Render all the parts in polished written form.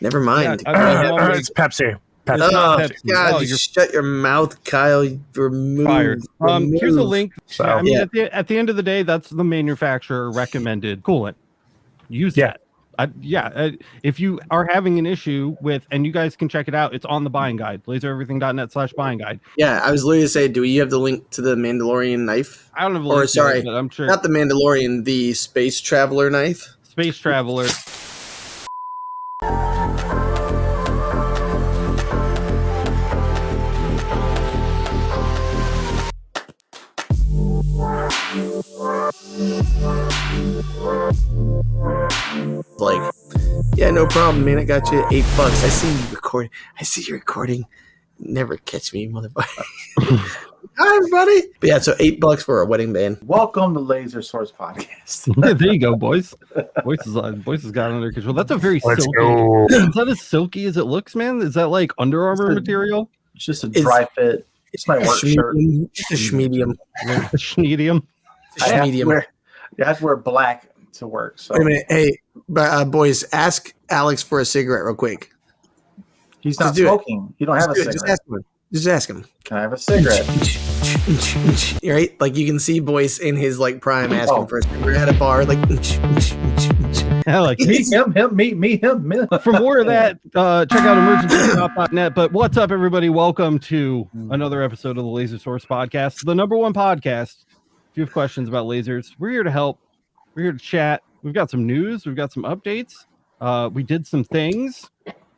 Never mind. It's Pepsi. Pepsi. Oh, Pepsi. God, you shut your mouth, Kyle. You're fired. Here's a link. So, I mean, at the end of the day, that's the manufacturer recommended coolant. Use that. If you are having an issue with, and you guys can check it out, it's on the buying guide, lasereverything.net/buying guide. Yeah, I was literally to say, do you have the link to the Mandalorian knife? I don't have a link to it, but I'm sure. Not the Mandalorian, the Space Traveler knife. Space Traveler. Like, yeah, no problem, man. I got you $8. I see you recording. I see you recording. Never catch me, motherfucker. Hi, everybody. But yeah, so $8 for a wedding band. Welcome to Laser Source Podcast. There you go, boys. Voice has got under control. That's a very silky. Is that as silky as it looks, man? Is that like Under Armour material? It's just a dry fit. It's my work shirt. It's a schmedium. Schmedium. I have to wear black to work. So. Wait a minute. Hey, boys, ask Alex for a cigarette real quick. He's not smoking. You don't have a cigarette. Just ask him. Can I have a cigarette? Right? Like you can see Boyce in his like prime asking for a cigarette at a bar. Like, me, him. For more of that, check out emergency.net. But what's up, everybody? Welcome to another episode of the Laser Source Podcast, the #1 podcast. If you have questions about lasers, we're here to help. We're here to chat. We've got some news. We've got some updates. We did some things.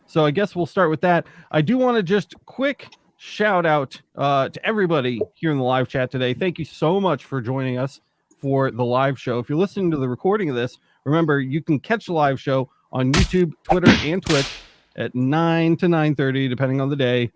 So I guess we'll start with that. I do want to just quick shout out to everybody here in the live chat today. Thank you so much for joining us for the live show. If you're listening to the recording of this, remember you can catch the live show on YouTube, Twitter, and Twitch at 9 to 9:30, depending on the day,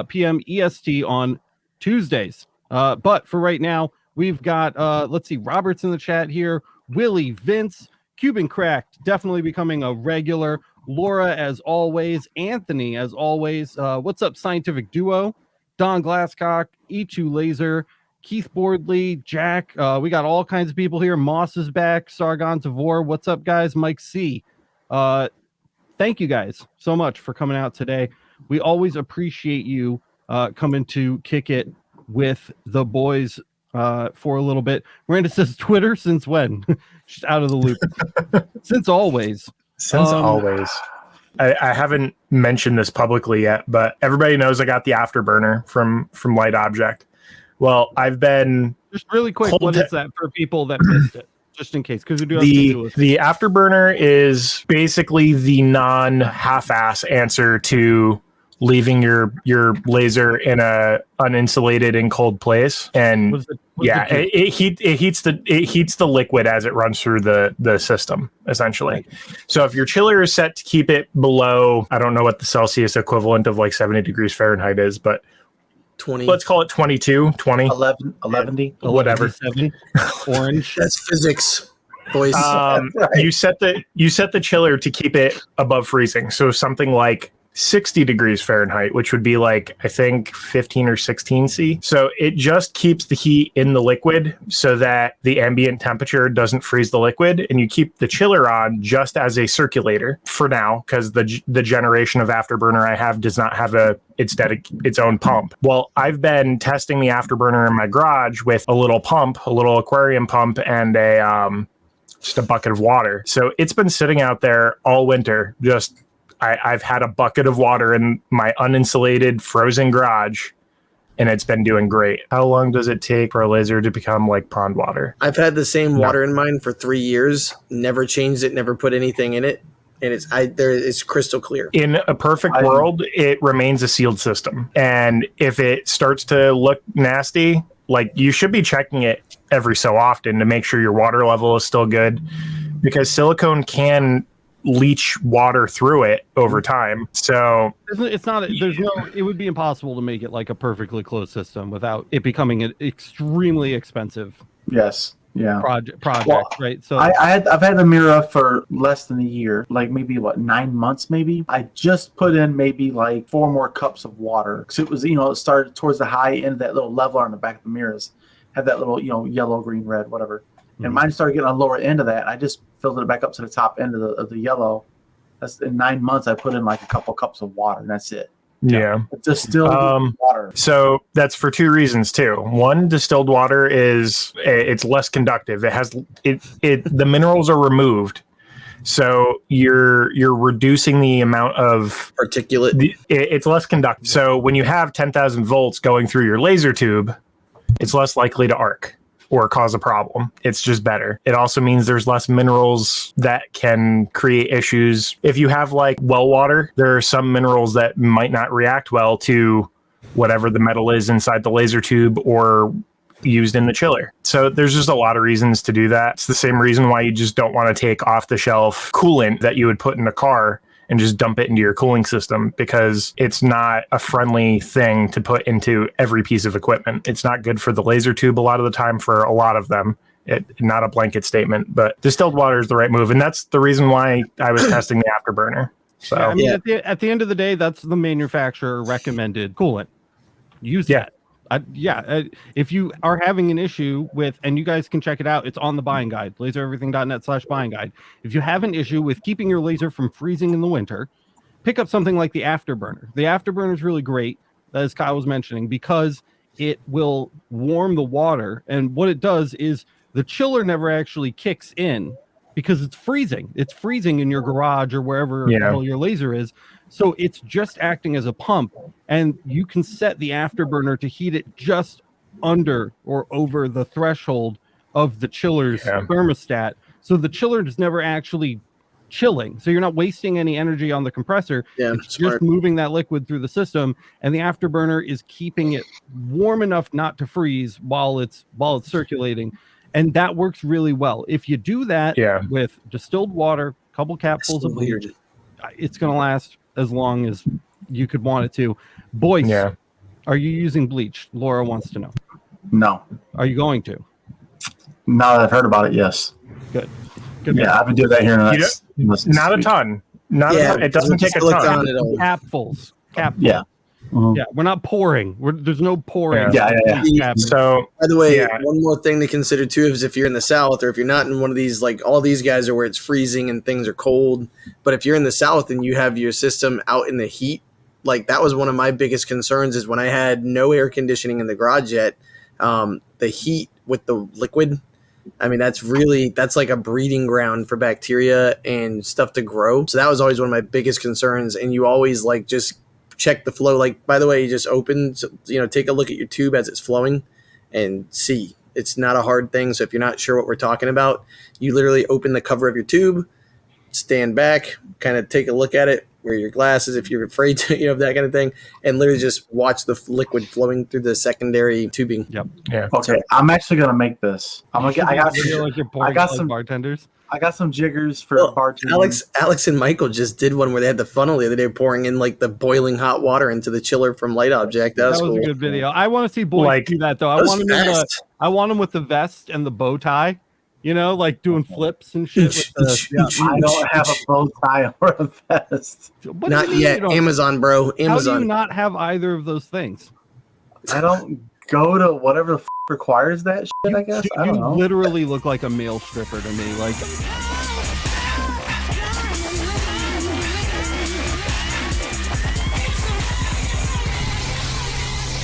p.m. EST on Tuesdays. But for right now, we've got, let's see, Robert's in the chat here, Willie, Vince, Cuban Cracked, definitely becoming a regular, Laura as always, Anthony as always, what's up Scientific Duo, Don Glasscock, E2 Laser, Keith Boardley, Jack, we got all kinds of people here, Moss is back, Sargon Tavor, what's up guys, Mike C. Thank you guys so much for coming out today. We always appreciate you coming to kick it with the boys for a little bit. Miranda says Twitter since when? Just out of the loop. Since always. Always. I haven't mentioned this publicly yet, but everybody knows I got the Afterburner from LightObject. Well, I've been just really quick. What is that for people that missed it? Just in case, because we do have the Afterburner is basically the non-half-ass answer to leaving your laser in a uninsulated and cold place, and it heats the liquid as it runs through the system essentially. Right. So if your chiller is set to keep it below, I don't know what the Celsius equivalent of like 70 degrees Fahrenheit is, but 20. Let's call it 22, 20, 11, whatever. 7, orange. That's physics. Boys. Right. You set the chiller to keep it above freezing. So something like 60 degrees Fahrenheit, which would be like, I think 15 or 16 C. So it just keeps the heat in the liquid so that the ambient temperature doesn't freeze the liquid, and you keep the chiller on just as a circulator for now, because the generation of Afterburner I have does not have its own pump. Well, I've been testing the Afterburner in my garage with a little aquarium pump, and just a bucket of water. So it's been sitting out there all winter, I've had a bucket of water in my uninsulated frozen garage, and it's been doing great. How long does it take for a laser to become like pond water? I've had the same water in mine for 3 years, never changed it, never put anything in it, and it's crystal clear. In a perfect world, it remains a sealed system. And if it starts to look nasty, like you should be checking it every so often to make sure your water level is still good, because silicone can leach water through it over time. So it would be impossible to make it like a perfectly closed system without it becoming an extremely expensive project, right? So I've had the Mira for less than a year, like maybe 9 months maybe. I just put in maybe like 4 more cups of water, because it was, it started towards the high end of that little leveler on the back of the Miras, had that little yellow, green, red, whatever. And mine started getting on the lower end of that. I just filled it back up to the top end of the yellow, That's in 9 months. I put in like a couple cups of water, and that's it. Yeah. Distilled water. So that's for two reasons too. One, distilled water it's less conductive. It has the minerals are removed. So you're reducing the amount of particulate. It's less conductive. So when you have 10,000 volts going through your laser tube, it's less likely to arc or cause a problem. It's just better. It also means there's less minerals that can create issues. If you have like well water, there are some minerals that might not react well to whatever the metal is inside the laser tube or used in the chiller. So there's just a lot of reasons to do that. It's the same reason why you just don't want to take off the shelf coolant that you would put in a car and just dump it into your cooling system, because it's not a friendly thing to put into every piece of equipment. It's not good for the laser tube a lot of the time for a lot of them. Not a blanket statement, but distilled water is the right move. And that's the reason why I was testing the Afterburner. So yeah, I mean, at the end of the day, that's the manufacturer recommended coolant. Use that. If you are having an issue with, and you guys can check it out, it's on the buying guide, lasereverything.net/buying guide. If you have an issue with keeping your laser from freezing in the winter, pick up something like the Afterburner. The Afterburner is really great, as Kyle was mentioning, because it will warm the water. And what it does is the chiller never actually kicks in because it's freezing. It's freezing in your garage or wherever your laser is. So it's just acting as a pump, and you can set the Afterburner to heat it just under or over the threshold of the chiller's thermostat. So the chiller is never actually chilling. So you're not wasting any energy on the compressor. It's just moving that liquid through the system, and the Afterburner is keeping it warm enough not to freeze while it's circulating. And that works really well. If you do that with distilled water, a couple capsules of bleach, it's going to last as long as you could want it to. Boys, are you using bleach? Laura wants to know. No. Are you going to? Now that I've heard about it, yes. Good. I've been doing that here in the next not a ton. Not a ton. It doesn't take a ton. Capfuls. Yeah. Mm-hmm. Yeah, we're not pouring. There's no pouring. So, by the way, one more thing to consider too is if you're in the South, or if you're not in one of these, like all these guys are where it's freezing and things are cold. But if you're in the South and you have your system out in the heat, like that was one of my biggest concerns is when I had no air conditioning in the garage yet, the heat with the liquid. I mean, that's like a breeding ground for bacteria and stuff to grow. So that was always one of my biggest concerns. And you always like just check the flow. Like, by the way, you just open, take a look at your tube as it's flowing and see. It's not a hard thing. So if you're not sure what we're talking about, you literally open the cover of your tube, stand back, kind of take a look at it, wear your glasses if you're afraid to, that kind of thing, and literally just watch the liquid flowing through the secondary tubing. Yep. Yeah. Okay, I'm actually gonna make this. I got some bartenders. I got some jiggers for bartending. Alex and Michael just did one where they had the funnel the other day pouring in like the boiling hot water into the chiller from LightObject. That was cool. A good video. I want to see boys do that though. I want them with the vest and the bow tie. Like doing flips and shit. I don't have a bow tie or a vest. Not yet. Amazon, bro. Amazon. How do you not have either of those things? I don't go to whatever the requires that shit, I guess. I don't know. You literally look like a male stripper to me. Like,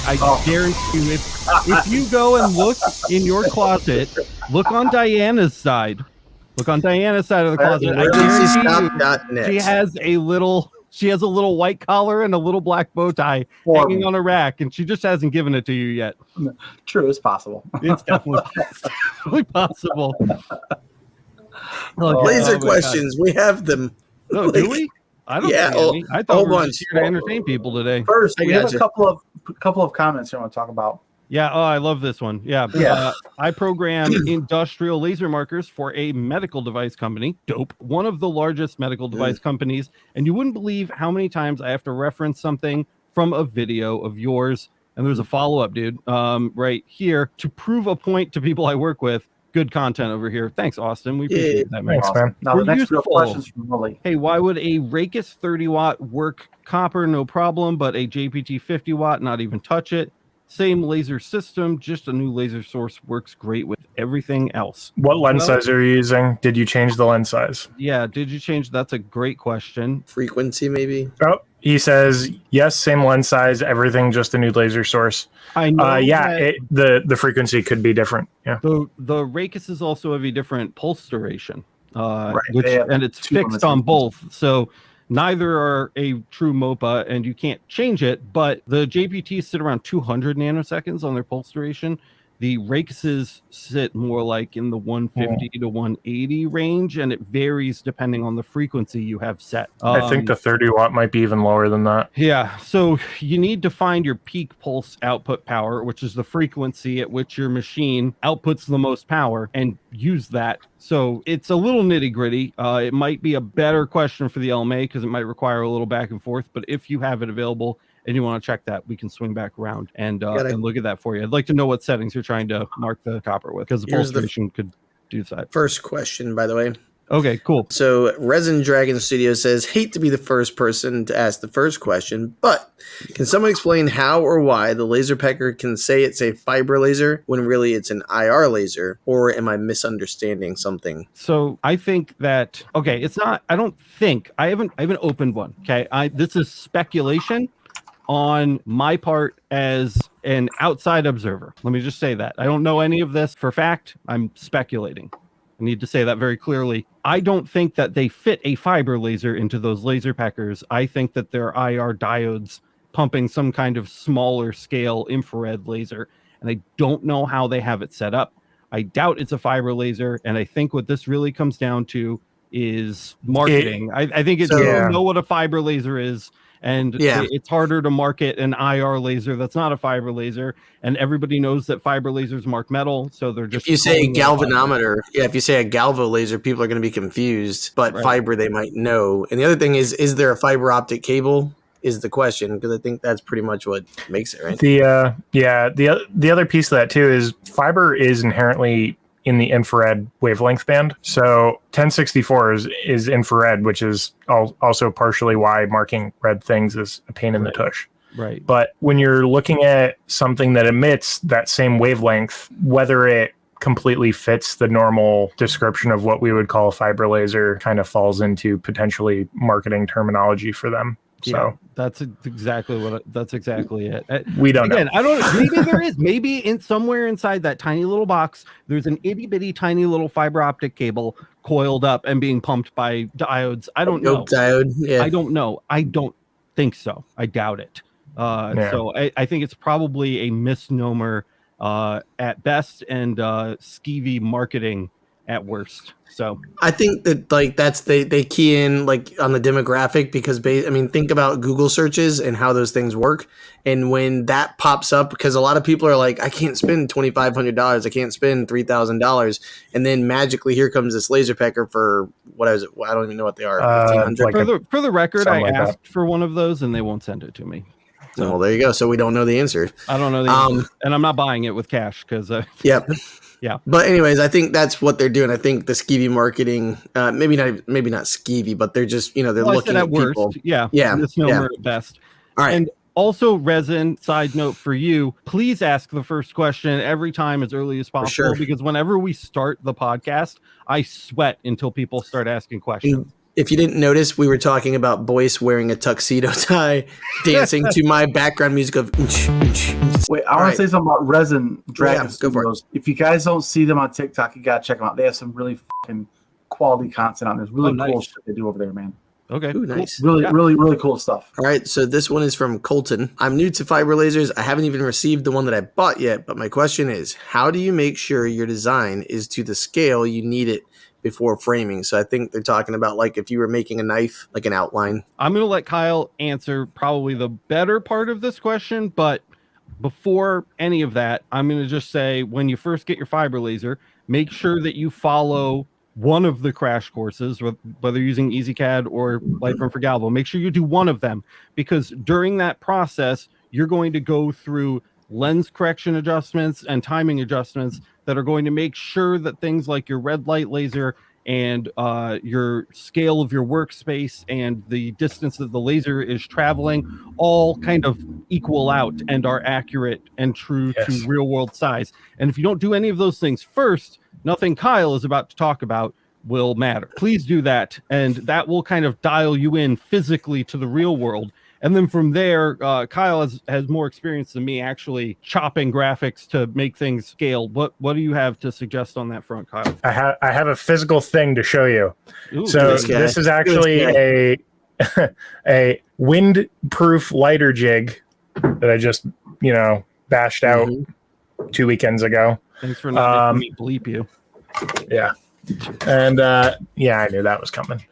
I guarantee you, if you go and look in your closet, look on Diana's side. Look on Diana's side of the closet. I guarantee you, she has a little white collar and a little black bow tie hanging on a rack, and she just hasn't given it to you yet. True, it's possible. It's definitely possible. Laser questions. God. We have them. Oh, do we? I don't know. I thought we were here to entertain people today. First, we have a couple of comments I want to talk about. Yeah, I love this one. Yeah. I program industrial laser markers for a medical device company. Dope. One of the largest medical device companies. And you wouldn't believe how many times I have to reference something from a video of yours. And there's a follow-up, dude, right here to prove a point to people I work with. Good content over here. Thanks, Austin. We appreciate that, man. Thanks, man. Now, the next real question's from Willie. Hey, why would a Rakis 30 watt work copper? No problem. But a JPT 50 watt, not even touch it. Same laser system, just a new laser source works great with everything else. What lens size are you using? Did you change the lens size? Yeah, did you change? That's a great question. Frequency, maybe? Oh, he says, yes, same lens size, everything, just a new laser source. I know. The frequency could be different. Yeah. The Rakuses also have a different pulse duration, Right. and it's fixed on both. So neither are a true MOPA, and you can't change it. But the JPTs sit around 200 nanoseconds on their pulse duration. The Rakuses sit more like in the 150 to 180 range, and it varies depending on the frequency you have set. I think the 30 watt might be even lower than that. Yeah, so you need to find your peak pulse output power, which is the frequency at which your machine outputs the most power, and use that. So it's a little nitty gritty. It might be a better question for the LMA because it might require a little back and forth, but if you have it available and you want to check that, we can swing back around and look at that for you. I'd like to know what settings you're trying to mark the copper with, because the pulse duration could do that. First question, by the way. Okay, cool. So Resin Dragon Studio says, hate to be the first person to ask the first question, but can someone explain how or why the laser pecker can say it's a fiber laser when really it's an IR laser? Or am I misunderstanding something? So I think that, okay, it's not, I don't think, I haven't opened one. Okay, this is speculation on my part as an outside observer. Let me just say that. I don't know any of this for fact. I'm speculating. I need to say that very clearly. I don't think that they fit a fiber laser into those laser peckers. I think that they're IR diodes pumping some kind of smaller scale infrared laser, and I don't know how they have it set up. I doubt it's a fiber laser, and I think what this really comes down to is marketing. I think it's you know what a fiber laser is, and it's harder to market an IR laser that's not a fiber laser, and everybody knows that fiber lasers mark metal, so they're just... If you say galvanometer, if you say a Galvo laser, people are going to be confused, but fiber they might know. And the other thing is there a fiber optic cable? Is the question, because I think that's pretty much what makes it, right? The other piece of that too is fiber is inherently in the infrared wavelength band. So 1064 is infrared, which is also partially why marking red things is a pain in the tush. Right. But when you're looking at something that emits that same wavelength, whether it completely fits the normal description of what we would call a fiber laser kind of falls into potentially marketing terminology for them. So that's exactly it. We don't know. I don't. Maybe there is. Maybe in somewhere inside that tiny little box, there's an itty bitty tiny little fiber optic cable coiled up and being pumped by diodes. I don't know. Diode. Yeah. I don't know. I don't think so. I doubt it. So I think it's probably a misnomer at best and skeevy marketing at worst. So I think that that's they key in on the demographic because think about Google searches and how those things work, and when that pops up, because a lot of people are like, I can't spend $2,500, I can't spend $3,000, and then magically here comes this laser pecker for what is it? I don't even know what they are. 1,500. For the record, I asked for one of those and they won't send it to me. So, well, there you go. So we don't know the answer. I don't know the answer, and I'm not buying it with cash because. Yep. Yeah. But anyways, I think that's what they're doing. I think the skeevy marketing, maybe not skeevy, but they're just, they're looking at worst. people. Yeah. Misnomer at best. All right. And also, Resin, side note for you, please ask the first question every time as early as possible, because whenever we start the podcast, I sweat until people start asking questions. If you didn't notice, we were talking about Boyce wearing a tuxedo tie, dancing to my background music of. Wait, I want to say something about Resin Dragon go for Studios. If you guys don't see them on TikTok, you gotta check them out. They have some really fucking quality content on there. It's really cool shit they do over there, man. Okay. Ooh, nice. Really, really cool stuff. All right, so this one is from Colton. I'm new to fiber lasers. I haven't even received the one that I bought yet, but my question is, how do you make sure your design is to the scale you need it before framing? So I think they're talking about if you were making a knife, like an outline. I'm going to let Kyle answer probably the better part of this question, but before any of that, I'm going to just say, when you first get your fiber laser, make sure that you follow one of the crash courses, whether you're using EasyCAD or LightBurn for Galvo. Make sure you do one of them, because during that process, you're going to go through lens correction adjustments and timing adjustments that are going to make sure that things like your red light laser and your scale of your workspace and the distance that the laser is traveling all kind of equal out and are accurate and true to real world size. And if you don't do any of those things first, nothing Kyle is about to talk about will matter. Please do that, and that will kind of dial you in physically to the real world. And then from there, Kyle has more experience than me actually chopping graphics to make things scale. What do you have to suggest on that front, Kyle? I have a physical thing to show you. Ooh, so this is actually a windproof lighter jig that I just bashed out 2 weekends ago. Thanks for not making me bleep you. Yeah. And I knew that was coming.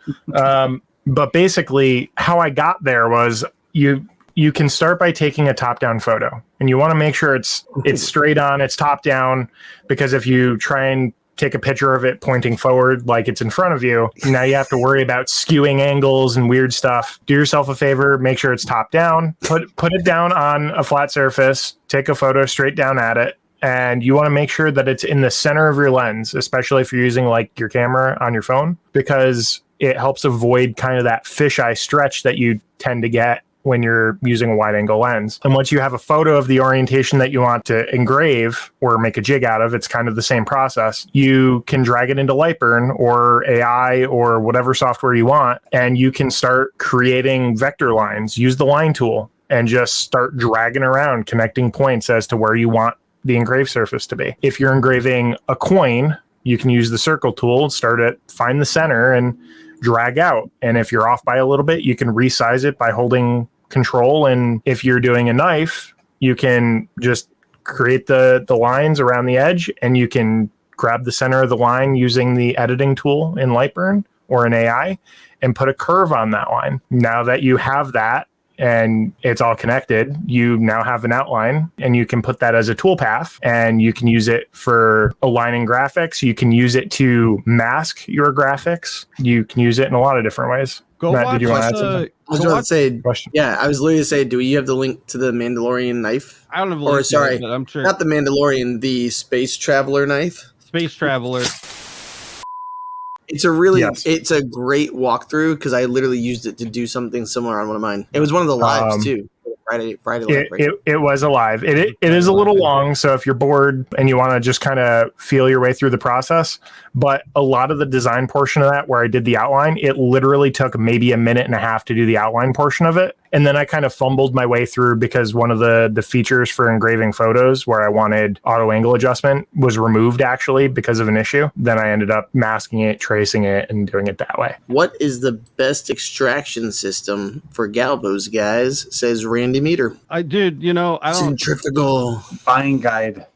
But basically how I got there was you can start by taking a top-down photo, and you want to make sure it's straight on, it's top down, because if you try and take a picture of it pointing forward like it's in front of you, now you have to worry about skewing angles and weird stuff. Do yourself a favor, make sure it's top down, put it down on a flat surface, take a photo straight down at it. And you want to make sure that it's in the center of your lens, especially if you're using like your camera on your phone, because it helps avoid kind of that fisheye stretch that you tend to get when you're using a wide angle lens. And once you have a photo of the orientation that you want to engrave or make a jig out of, it's kind of the same process. You can drag it into LightBurn or AI or whatever software you want, and you can start creating vector lines. Use the line tool and just start dragging around, connecting points as to where you want the engraved surface to be. If you're engraving a coin, you can use the circle tool, find the center and drag out. And if you're off by a little bit, you can resize it by holding control. And if you're doing a knife, you can just create the lines around the edge, and you can grab the center of the line using the editing tool in LightBurn or in AI and put a curve on that line. Now that you have that, and it's all connected, you now have an outline, and you can put that as a toolpath, and you can use it for aligning graphics. You can use it to mask your graphics. You can use it in a lot of different ways. Matt, did you want to add something? I was going to say, yeah, I was literally to say, do you have the link to the Mandalorian knife? I don't have a link. Sorry, but I'm sure. Not the Mandalorian, the Space Traveler knife. Space Traveler. It's a great walkthrough, because I literally used it to do something similar on one of mine. It was one of the lives too. Friday live. It was a live. It is a little long, so if you're bored and you want to just kind of feel your way through the process, but a lot of the design portion of that, where I did the outline, it literally took maybe a minute and a half to do the outline portion of it. And then I kind of fumbled my way through, because one of the features for engraving photos where I wanted auto angle adjustment was removed actually because of an issue. Then I ended up masking it, tracing it, and doing it that way. What is the best extraction system for Galvos, guys? Says Randy Meter. I don't Centrifugal buying guide.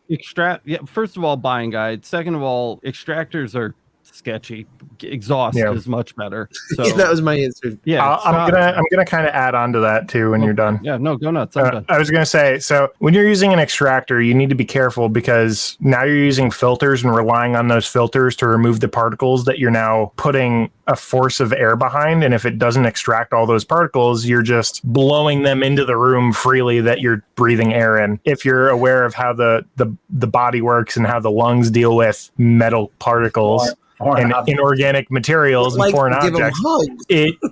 First of all, buying guide. Second of all, extractors are sketchy. Exhaust is much better. So yeah, that was my answer. Yeah, I'm gonna kind of add on to that too when you're done. Yeah, no, go nuts. I'm done. I was gonna say, so when you're using an extractor, you need to be careful, because now you're using filters and relying on those filters to remove the particles that you're now putting a force of air behind. And if it doesn't extract all those particles, you're just blowing them into the room freely that you're breathing air in. If you're aware of how the body works and how the lungs deal with metal particles and inorganic materials and foreign objects,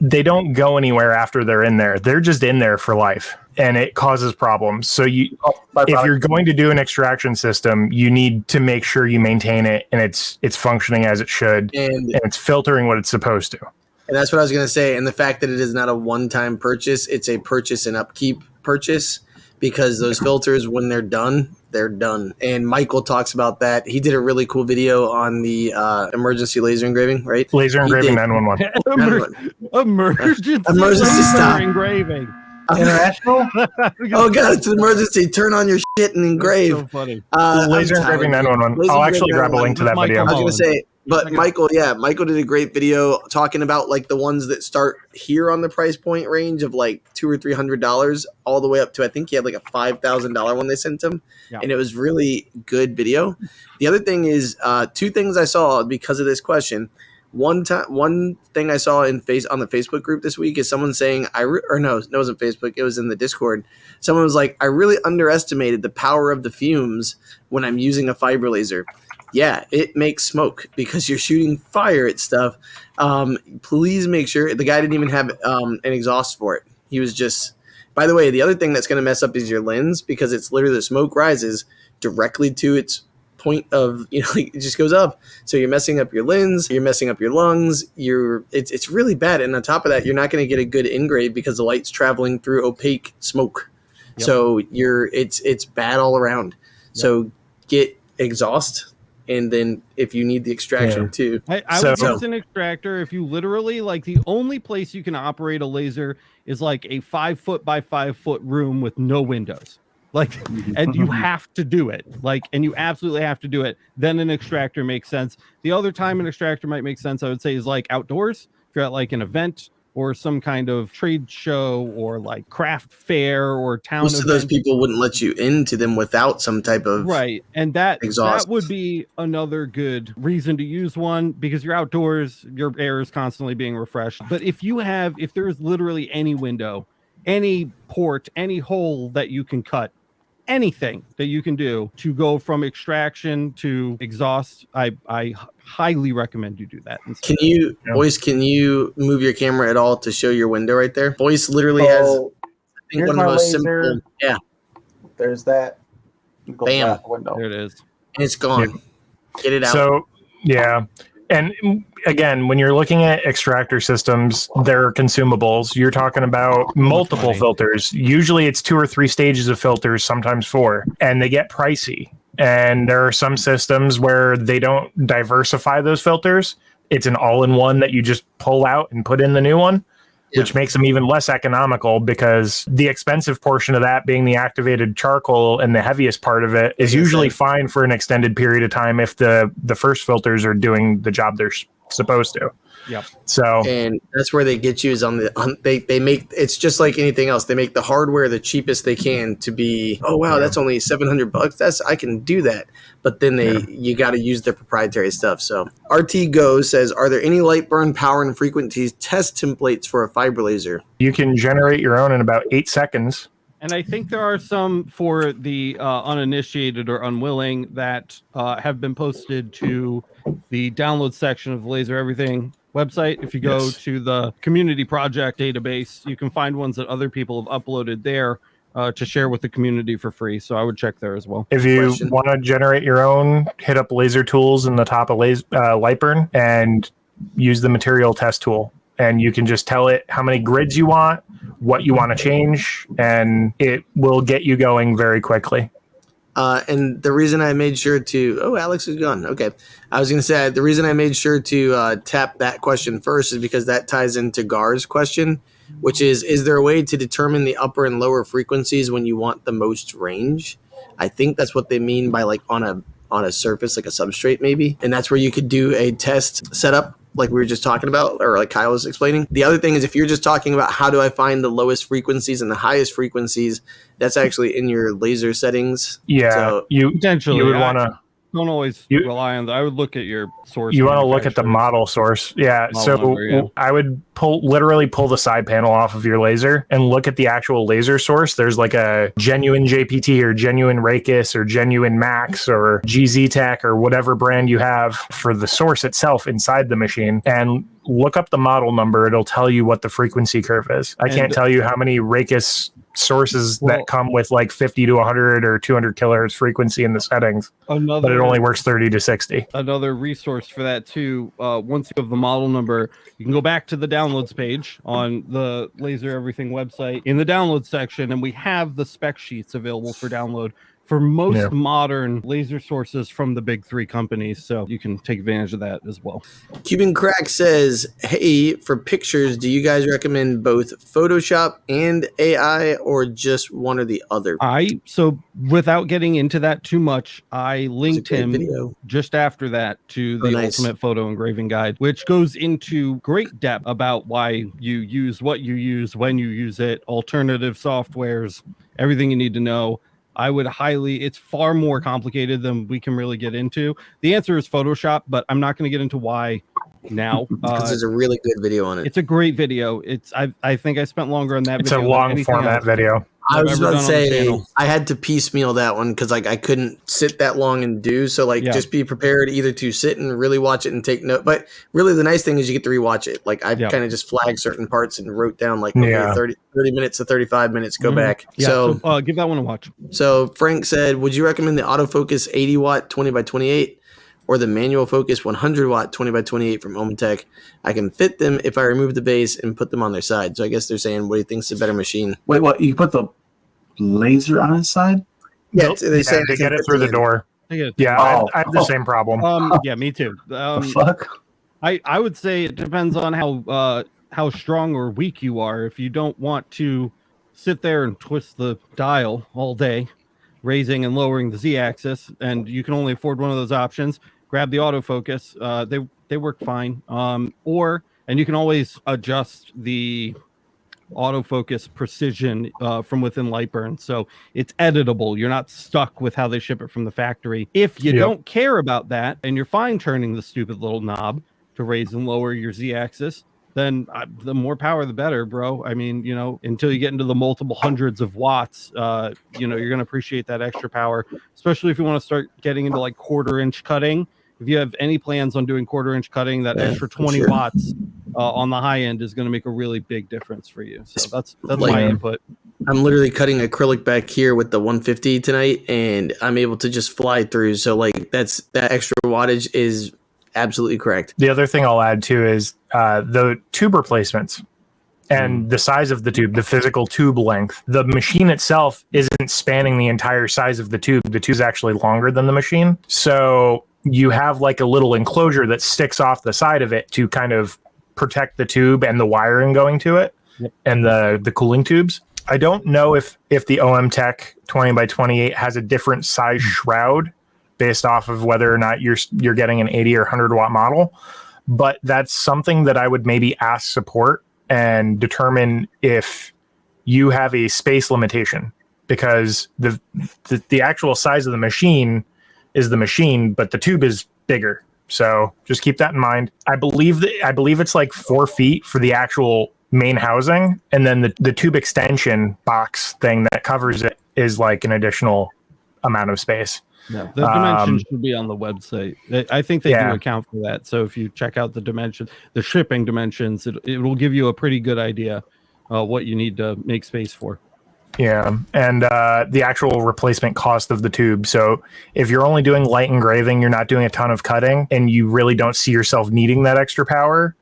they don't go anywhere after they're in there. They're just in there for life, and it causes problems. So if you're going to do an extraction system, you need to make sure you maintain it and it's functioning as it should, and it's filtering what it's supposed to. And that's what I was going to say. And the fact that it is not a one-time purchase, it's a purchase and upkeep purchase, because those filters, when they're done, they're done. And Michael talks about that. He did a really cool video on the emergency laser engraving, right? Laser engraving 911. Emergency stop. engraving. International? Oh, God, it's an emergency. Turn on your shit and engrave. That's so funny. Laser engraving 911. I'll actually grab a link to that video. I was going to say, but Michael did a great video talking about like the ones that start here on the price point range of like $200 or $300 all the way up to, I think he had like a $5,000 one they sent him. Yeah. And it was really good video. The other thing is two things I saw because of this question. One thing I saw on the Facebook group this week is someone saying, no, it wasn't Facebook. It was in the Discord. Someone was like, I really underestimated the power of the fumes when I'm using a fiber laser. yeah, it makes smoke because you're shooting fire at stuff. Please make sure the guy didn't even have an exhaust for it. He was just. By the way, the other thing that's going to mess up is your lens because it's literally the smoke rises directly to its point of, it just goes up. So you're messing up your lens, you're messing up your lungs. It's really bad. And on top of that, you're not going to get a good engrave because the light's traveling through opaque smoke. Yep. So it's bad all around. Yep. So get exhaust. And then if you need the extraction too. I would use an extractor if you literally the only place you can operate a laser is like a 5 foot by 5 foot room with no windows. And you have to do it. And you absolutely have to do it. Then an extractor makes sense. The other time an extractor might make sense, I would say, is outdoors. If you're at an event or some kind of trade show or craft fair or town Most of those people wouldn't let you into them without some type of and that exhaust. That would be another good reason to use one because you're outdoors, your air is constantly being refreshed. But if there's literally any window, any port, any hole that you can cut, anything that you can do to go from extraction to exhaust, I highly recommend you do that. Can you, Voice, can you move your camera at all to show your window right there? Voice literally has, I think, one of the most simple. Yeah. There's that. Bam. Window. There it is. And it's gone. Yeah. Get it out. So, yeah. And again, when you're looking at extractor systems, they're consumables. You're talking about multiple filters. Usually it's 2 or 3 stages of filters, sometimes 4, and they get pricey. And there are some systems where they don't diversify those filters. It's an all-in-one that you just pull out and put in the new one, which makes them even less economical because the expensive portion of that being the activated charcoal and the heaviest part of it is usually fine for an extended period of time if the first filters are doing the job they're supposed to. Yep. So, and that's where they get you is they make, it's just like anything else. They make the hardware the cheapest they can to be, oh wow, that's only $700. I can do that. But then you got to use their proprietary stuff. So RT Go says, are there any LightBurn power and frequencies test templates for a fiber laser? You can generate your own in about 8 seconds. And I think there are some for the uninitiated or unwilling that have been posted to the download section of the Laser Everything website. If you go to the community project database, you can find ones that other people have uploaded there to share with the community for free. So I would check there as well. If you want to generate your own, hit up Laser Tools in the top of LightBurn and use the material test tool. And you can just tell it how many grids you want, what you want to change, and it will get you going very quickly. And the reason I made sure to... Oh, Alex is gone. Okay. I was going to say, the reason I made sure to tap that question first is because that ties into Gar's question, which is there a way to determine the upper and lower frequencies when you want the most range? I think that's what they mean by on a surface, like a substrate maybe. And that's where you could do a test setup like we were just talking about, or like Kyle was explaining. The other thing is if you're just talking about how do I find the lowest frequencies and the highest frequencies, that's actually in your laser settings. Yeah, so you would want to... Don't always rely on that. I would look at your source. You want to look at the model source. Yeah. I would literally pull the side panel off of your laser and look at the actual laser source. There's like a genuine JPT or genuine Rakis or genuine Max or GZ Tech or whatever brand you have for the source itself inside the machine, and look up the model number. It'll tell you what the frequency curve is. I can't tell you how many Rakis sources that come with like 50 to 100 or 200 kilohertz frequency in the settings, but it only works 30 to 60. Another resource for that too, once you have the model number, you can go back to the downloads page on the Laser Everything website in the download section, and we have the spec sheets available for download for most modern laser sources from the big 3 companies, so you can take advantage of that as well. Cuban Crack says, hey, for pictures, do you guys recommend both Photoshop and AI or just one or the other? So without getting into that too much, I linked him just after that to the Ultimate Photo Engraving Guide, which goes into great depth about why you use what you use, when you use it, alternative softwares, everything you need to know. I would it's far more complicated than we can really get into. The answer is Photoshop, but I'm not going to get into why now. Because there's a really good video on it. It's a great video. I think I spent longer on that video. It's a long format video. I I've was ever about to done on the say channel. I had to piecemeal that one because like I couldn't sit that long and do so. Like Yeah. just be prepared either to sit and really watch it and take note. But really, the nice thing is you get to rewatch it. Like I Yep. kind of just flagged certain parts and wrote down like okay, Yeah. 30 minutes to 35 minutes. Go Mhm. back. Yeah, So so give that one a watch. so Frank said, would you recommend the autofocus 80 watt 20 by 28 or the manual focus 100 watt 20 by 28 from Omtech? I can fit them if I remove the base and put them on their side. So I guess they're saying, what do you think's a better machine? Wait, what? You put the laser on his side? Yeah, they say to get it through the door. Yeah, Oh. I have the same problem. Yeah, me too. The fuck? I would say it depends on how strong or weak you are. If you don't want to sit there and twist the dial all day, raising and lowering the Z-axis, and you can only afford one of those options, grab the autofocus. They work fine. And you can always adjust the autofocus precision from within LightBurn, so it's editable. You're not stuck with how they ship it from the factory. If you don't care about that and you're fine turning the stupid little knob to raise and lower your Z-axis, then the more power the better, bro. I mean, you know, until you get into the multiple hundreds of watts, you know, you're going to appreciate that extra power, especially if you want to start getting into like 1/4 inch cutting. If you have any plans on doing 1/4 inch cutting, that extra 20 watts on the high end is going to make a really big difference for you. So that's like, my input. I'm literally cutting acrylic back here with the 150 tonight, and I'm able to just fly through. So like that extra wattage is absolutely correct. The other thing I'll add too is the tube replacements and the size of the tube, the physical tube length. The machine itself isn't spanning the entire size of the tube. The tube is actually longer than the machine. So you have like a little enclosure that sticks off the side of it to kind of protect the tube and the wiring going to it and the cooling tubes. I don't know if the Omtech 20 by 28 has a different size shroud based off of whether or not you're getting an 80 or 100 watt model, but that's something that I would maybe ask support and determine if you have a space limitation, because the actual size of the machine is the machine, but the tube is bigger. So just keep that in mind. I believe it's like 4 feet for the actual main housing, and then the tube extension box thing that covers it is like an additional amount of space. Yeah, the dimensions should be on the website. I think they do account for that. So if you check out the dimension, the shipping dimensions, it will give you a pretty good idea what you need to make space for. Yeah, and the actual replacement cost of the tube. So if you're only doing light engraving, you're not doing a ton of cutting, and you really don't see yourself needing that extra power,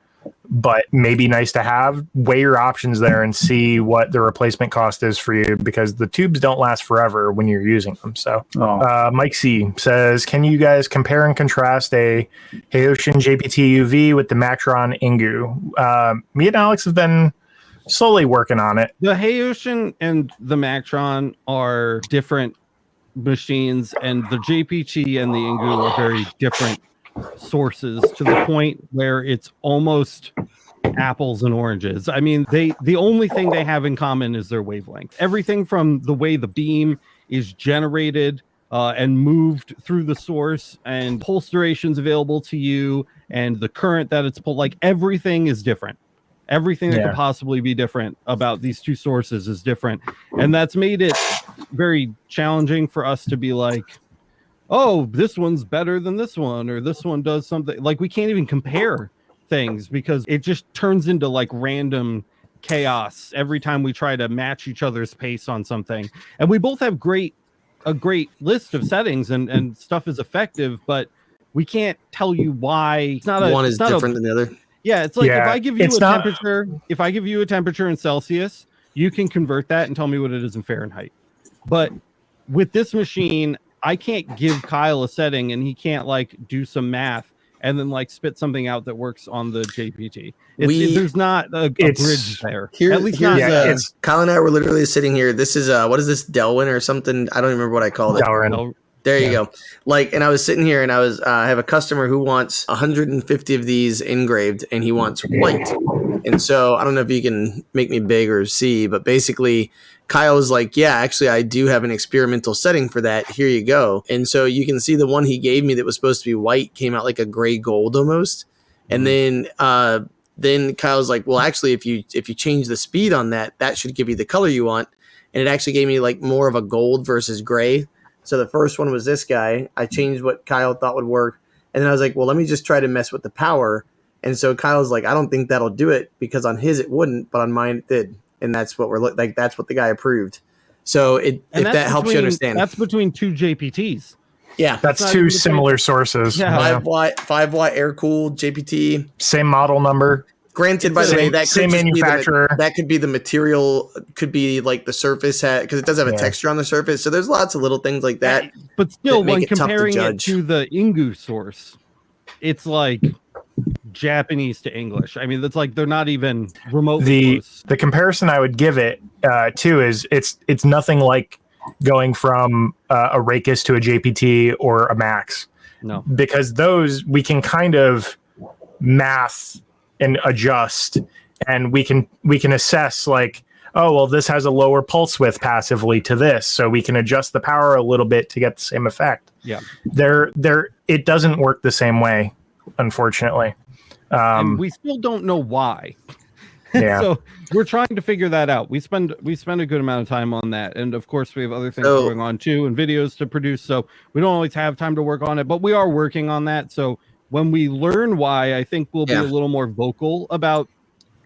but maybe nice to have, weigh your options there and see what the replacement cost is for you, because the tubes don't last forever when you're using them. So Mike C says, can you guys compare and contrast a Haoshin JPT UV with the Macron Ingu? Me and Alex have been slowly working on it. The Haoshin and the Macron are different machines, and the JPT and the Ingu are very different sources, to the point where it's almost apples and oranges. I mean, the only thing they have in common is their wavelength. Everything from the way the beam is generated and moved through the source, and pulse durations available to you, and the current that it's pulled, like everything is different. Everything that could possibly be different about these two sources is different. And that's made it very challenging for us to be like, oh, this one's better than this one, or this one does something. Like, we can't even compare things because it just turns into like random chaos every time we try to match each other's pace on something. And we both have a great list of settings, and stuff is effective, but we can't tell you why. It's not one is different than the other. Yeah, it's like if I give you a temperature in Celsius, you can convert that and tell me what it is in Fahrenheit. But with this machine, I can't give Kyle a setting and he can't like do some math and then like spit something out that works on the JPT. There's not a bridge there. At least Kyle and I were literally sitting here. This is what is this, Delwyn or something? I don't remember what I called it. There you go. Like, and I was sitting here and I have a customer who wants 150 of these engraved and he wants white. And so I don't know if you can make me big or see, but basically Kyle was like, yeah, actually I do have an experimental setting for that. Here you go. And so you can see the one he gave me that was supposed to be white came out like a gray gold almost. And then Then Kyle's like, well, actually, if you change the speed on that, that should give you the color you want. And it actually gave me like more of a gold versus gray. So the first one was this guy. I changed what Kyle thought would work. And then I was like, well, let me just try to mess with the power. And so Kyle's like, I don't think that'll do it, because on his it wouldn't, but on mine it did. And that's what that's what the guy approved. So if that helps you understand. That's between two JPTs. Yeah. That's two similar sources. Yeah. 5 watt air cooled JPT. Same model number. Granted, by the way, that same could manufacturer. That could be the material, could be like the surface because it does have a texture on the surface. So there's lots of little things like that. But still, that when make it tough to comparing it judge. to the Ingu source, it's like Japanese to English. I mean, it's like they're not even remotely close. The comparison I would give it to is it's nothing like going from a Rakis to a JPT or a Max. No, because those we can kind of math and adjust, and we can assess like, oh, well, this has a lower pulse width passively to this, so we can adjust the power a little bit to get the same effect. Yeah, it doesn't work the same way, unfortunately. And we still don't know why. Yeah. So we're trying to figure that out. We spend a good amount of time on that, and of course we have other things going on too, and videos to produce. So we don't always have time to work on it, but we are working on that. So when we learn why, I think we'll be a little more vocal about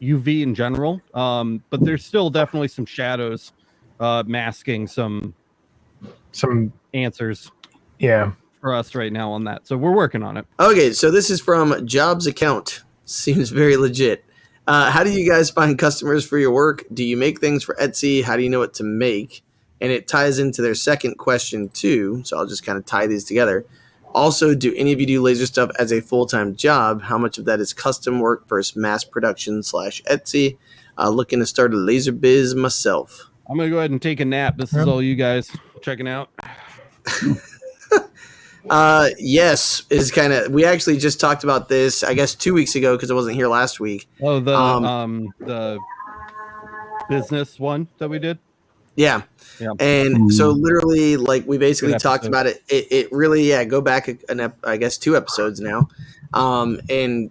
UV in general. But there's still definitely some shadows masking some answers. Yeah. For us right now on that. So we're working on it. Okay, so this is from Jobs Account. Seems very legit. How do you guys find customers for your work? Do you make things for Etsy? How do you know what to make? And it ties into their second question too. So I'll just kind of tie these together. Also, do any of you do laser stuff as a full-time job? How much of that is custom work versus mass production / Etsy? Looking to start a laser biz myself. I'm going to go ahead and take a nap. This is all you guys checking out. Yes, is kind of. We actually just talked about this, I guess, 2 weeks ago because I wasn't here last week. Oh, the business one that we did. Yeah. And so literally, like, we basically talked about it. It really, go back, I guess, 2 episodes now. And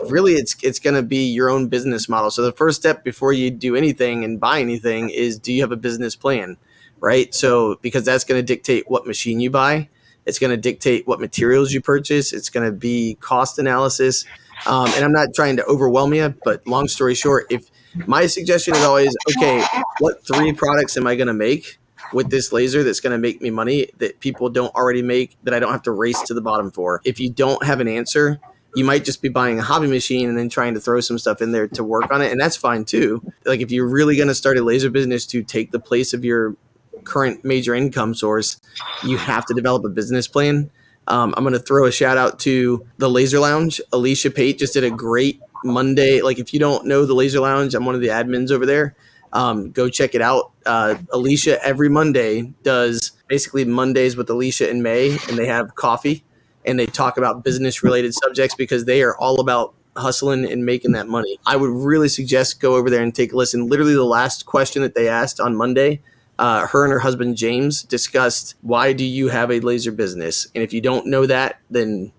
really, it's going to be your own business model. So the first step before you do anything and buy anything is, do you have a business plan, right? So because that's going to dictate what machine you buy. It's going to dictate what materials you purchase. It's going to be cost analysis. And I'm not trying to overwhelm you, but long story short, if my suggestion is always, okay, what 3 products am I going to make with this laser that's going to make me money that people don't already make, that I don't have to race to the bottom for? If you don't have an answer, you might just be buying a hobby machine and then trying to throw some stuff in there to work on it. And that's fine too. Like, if you're really going to start a laser business to take the place of your current major income source, you have to develop a business plan. I'm going to throw a shout out to the Laser Lounge. Alicia Pate just did a great Monday. Like, if you don't know the Laser Lounge, I'm one of the admins over there. Go check it out. Alicia every Monday does basically Mondays with Alicia in May, and they have coffee and they talk about business related subjects because they are all about hustling and making that money. I would really suggest go over there and take a listen. Literally the last question that they asked on Monday, her and her husband James discussed, why do you have a laser business? And if you don't know that, then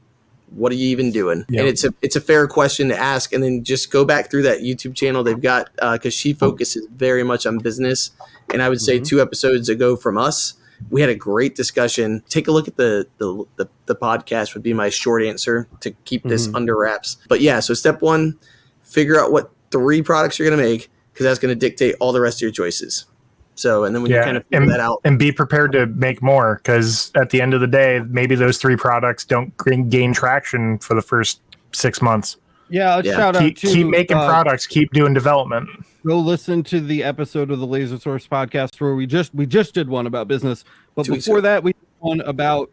what are you even doing? Yep. And it's a fair question to ask. And then just go back through that YouTube channel they've got, because she focuses very much on business. And I would say 2 episodes ago from us, we had a great discussion. Take a look at the podcast would be my short answer to keep this under wraps. But yeah, so step 1, figure out what 3 products you're going to make, because that's going to dictate all the rest of your choices. So, and then when you kind of figure that out, and be prepared to make more, because at the end of the day, maybe those 3 products don't gain traction for the first 6 months. Yeah, shout out to keep making products, keep doing development. Go listen to the episode of the Laser Source podcast where we just did one about business, but before that we did one about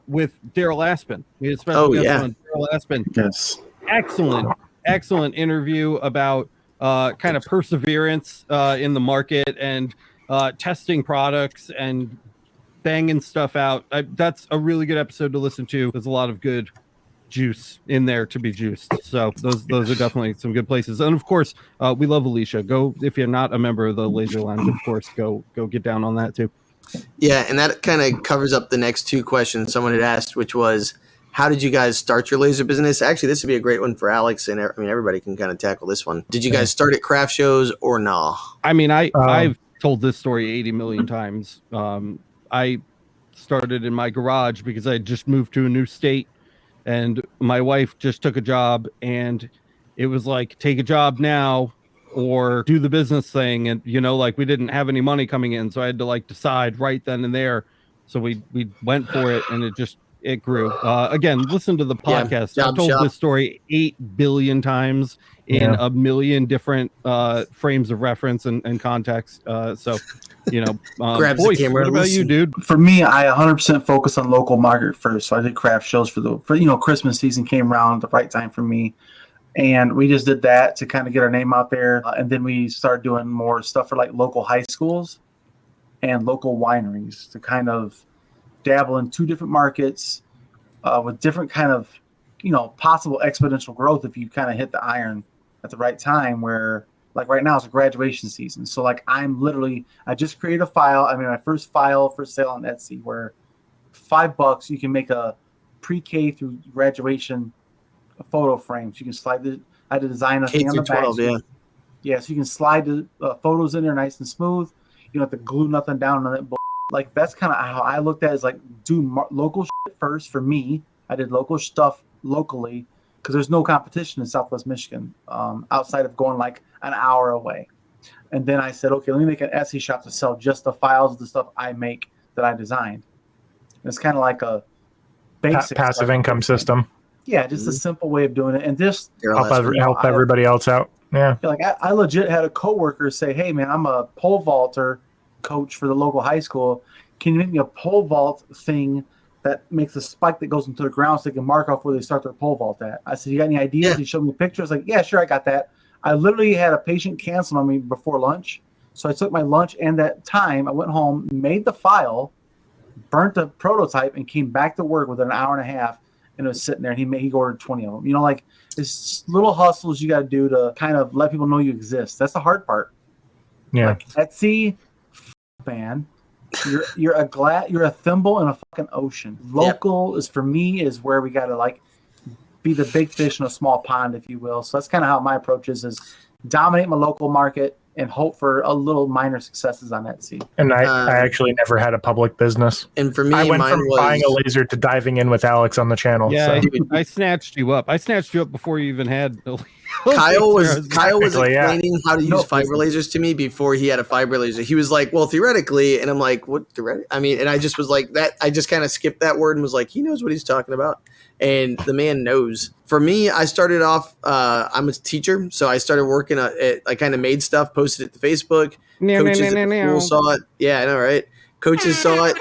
with Daryl Aspen. We had a special guest on Daryl Aspen. Yes, excellent interview about kind of perseverance in the market and testing products and banging stuff out. That's a really good episode to listen to. There's a lot of good juice in there to be juiced. So those are definitely some good places. And of course, we love Alicia. Go, if you're not a member of the Laser Lounge, of course, go get down on that too. Yeah, and that kind of covers up the next 2 questions someone had asked, which was, how did you guys start your laser business? Actually, this would be a great one for Alex, and I mean everybody can kind of tackle this one. Did you guys start at craft shows or nah? I mean, I've told this story 80 million times. I started in my garage because I just moved to a new state, and my wife just took a job, and it was like, take a job now or do the business thing. And, you know, like we didn't have any money coming in, so I had to like decide right then and there. So we went for it, and it grew. Again, listen to the podcast. I've told this story 8 billion times in a million different frames of reference and context. So, you know, Grabs the camera. What about you, dude? For me, I 100% focus on local market first. So I did craft shows for Christmas season came around at the right time for me. And we just did that to kind of get our name out there. And then we started doing more stuff for like local high schools and local wineries to kind of dabble in 2 different markets with different kind of, possible exponential growth if you kind of hit the iron at the right time, where like right now it's a graduation season. So like I just created a file. I mean, my first file for sale on Etsy where $5 you can make a pre-K through graduation photo frames. You can slide I had to design a thing on the back. 12, yeah. Yeah, so you can slide the photos in there nice and smooth. You don't have to glue nothing down on it. Like that's kind of how I looked at it, is like do local shit first for me. I did local stuff locally because there's no competition in Southwest Michigan outside of going like an hour away. And then I said, okay, let me make an Etsy shop to sell just the files of the stuff I make that I designed. And it's kind of like a basic passive income system. Yeah, just a simple way of doing it, and just help everybody else out. Yeah, like I legit had a coworker say, "Hey, man, I'm a pole vaulter coach for the local high school. Can you make me a pole vault thing that makes a spike that goes into the ground so they can mark off where they start their pole vault at?" I said, "You got any ideas?" Yeah. He showed me a picture. I was like, "Yeah, sure, I got that." I literally had a patient cancel on me before lunch, so I took my lunch and that time. I went home, made the file, burnt the prototype, and came back to work within an hour and a half. And it was sitting there, and he ordered 20 of them. You know, like it's little hustles you got to do to kind of let people know you exist. That's the hard part. Yeah. Like Etsy, man, you're a thimble in a fucking ocean. Local is for me is where we got to like be the big fish in a small pond, if you will. So that's kind of how my approach is dominate my local market and hope for a little minor successes on Etsy. And I actually never had a public business. And for me, I went from buying a laser to diving in with Alex on the channel. Yeah, so. I snatched you up. I snatched you up before you even had. Kyle was explaining how to use fiber lasers to me before he had a fiber laser. He was like, "Well, theoretically," and I'm like, "What theoretically?" I mean, and I just was like that. I just kind of skipped that word and was like, "He knows what he's talking about." And the man knows. For me, I started off, I'm a teacher, so I started working I kind of made stuff, posted it to Facebook. Coaches at the school saw it. Yeah, I know, right? Coaches saw it.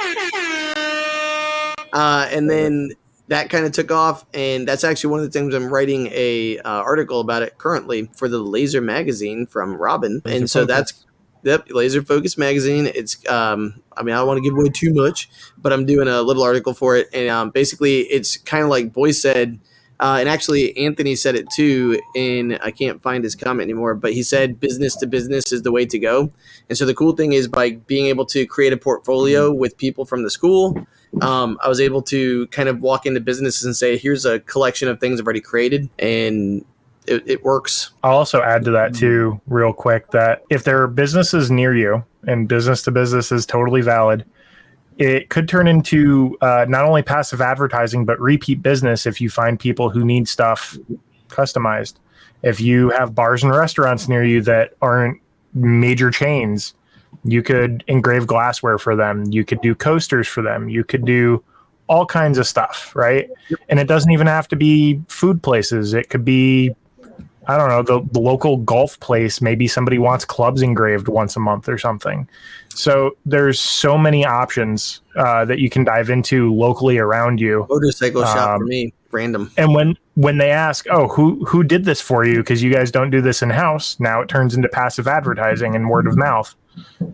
And then that kind of took off, and that's actually one of the things I'm writing a article about it currently for the Laser magazine from Robin. Laser and so Focus. that's Laser Focus magazine. It's I mean, I don't want to give away too much, but I'm doing a little article for it. And basically, it's kind of like Boy said, and actually Anthony said it too, and I can't find his comment anymore, but he said business to business is the way to go. And so the cool thing is by being able to create a portfolio with people from the school, I was able to kind of walk into businesses and say, here's a collection of things I've already created, and it works. I'll also add to that too, real quick, that if there are businesses near you, and business to business is totally valid, it could turn into not only passive advertising, but repeat business if you find people who need stuff customized. If you have bars and restaurants near you that aren't major chains, you could engrave glassware for them. You could do coasters for them. You could do all kinds of stuff, right? And it doesn't even have to be food places. It could be, I don't know, the local golf place. Maybe somebody wants clubs engraved once a month or something. So there's so many options that you can dive into locally around you. Motorcycle shop for me, random. And when they ask, oh, who did this for you? Because you guys don't do this in-house. Now it turns into passive advertising and word of mouth.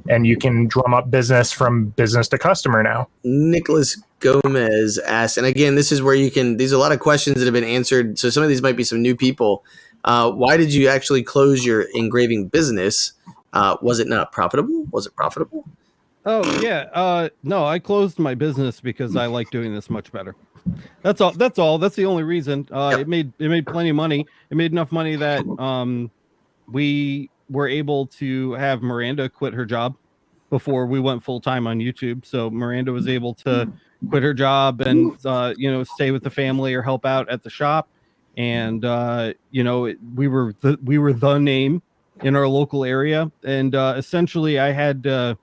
And you can drum up business from business to customer now. Nicholas Gomez asked, and again, this is where you can, these are a lot of questions that have been answered. So some of these might be some new people. Why did you actually close your engraving business? Was it not profitable? Was it profitable? Oh yeah. No, I closed my business because I like doing this much better. That's all. That's all. That's the only reason. It made plenty of money. It made enough money that we were able to have Miranda quit her job before we went full time on YouTube. So Miranda was able to quit her job and stay with the family or help out at the shop. And we were the name in our local area. And essentially, I had to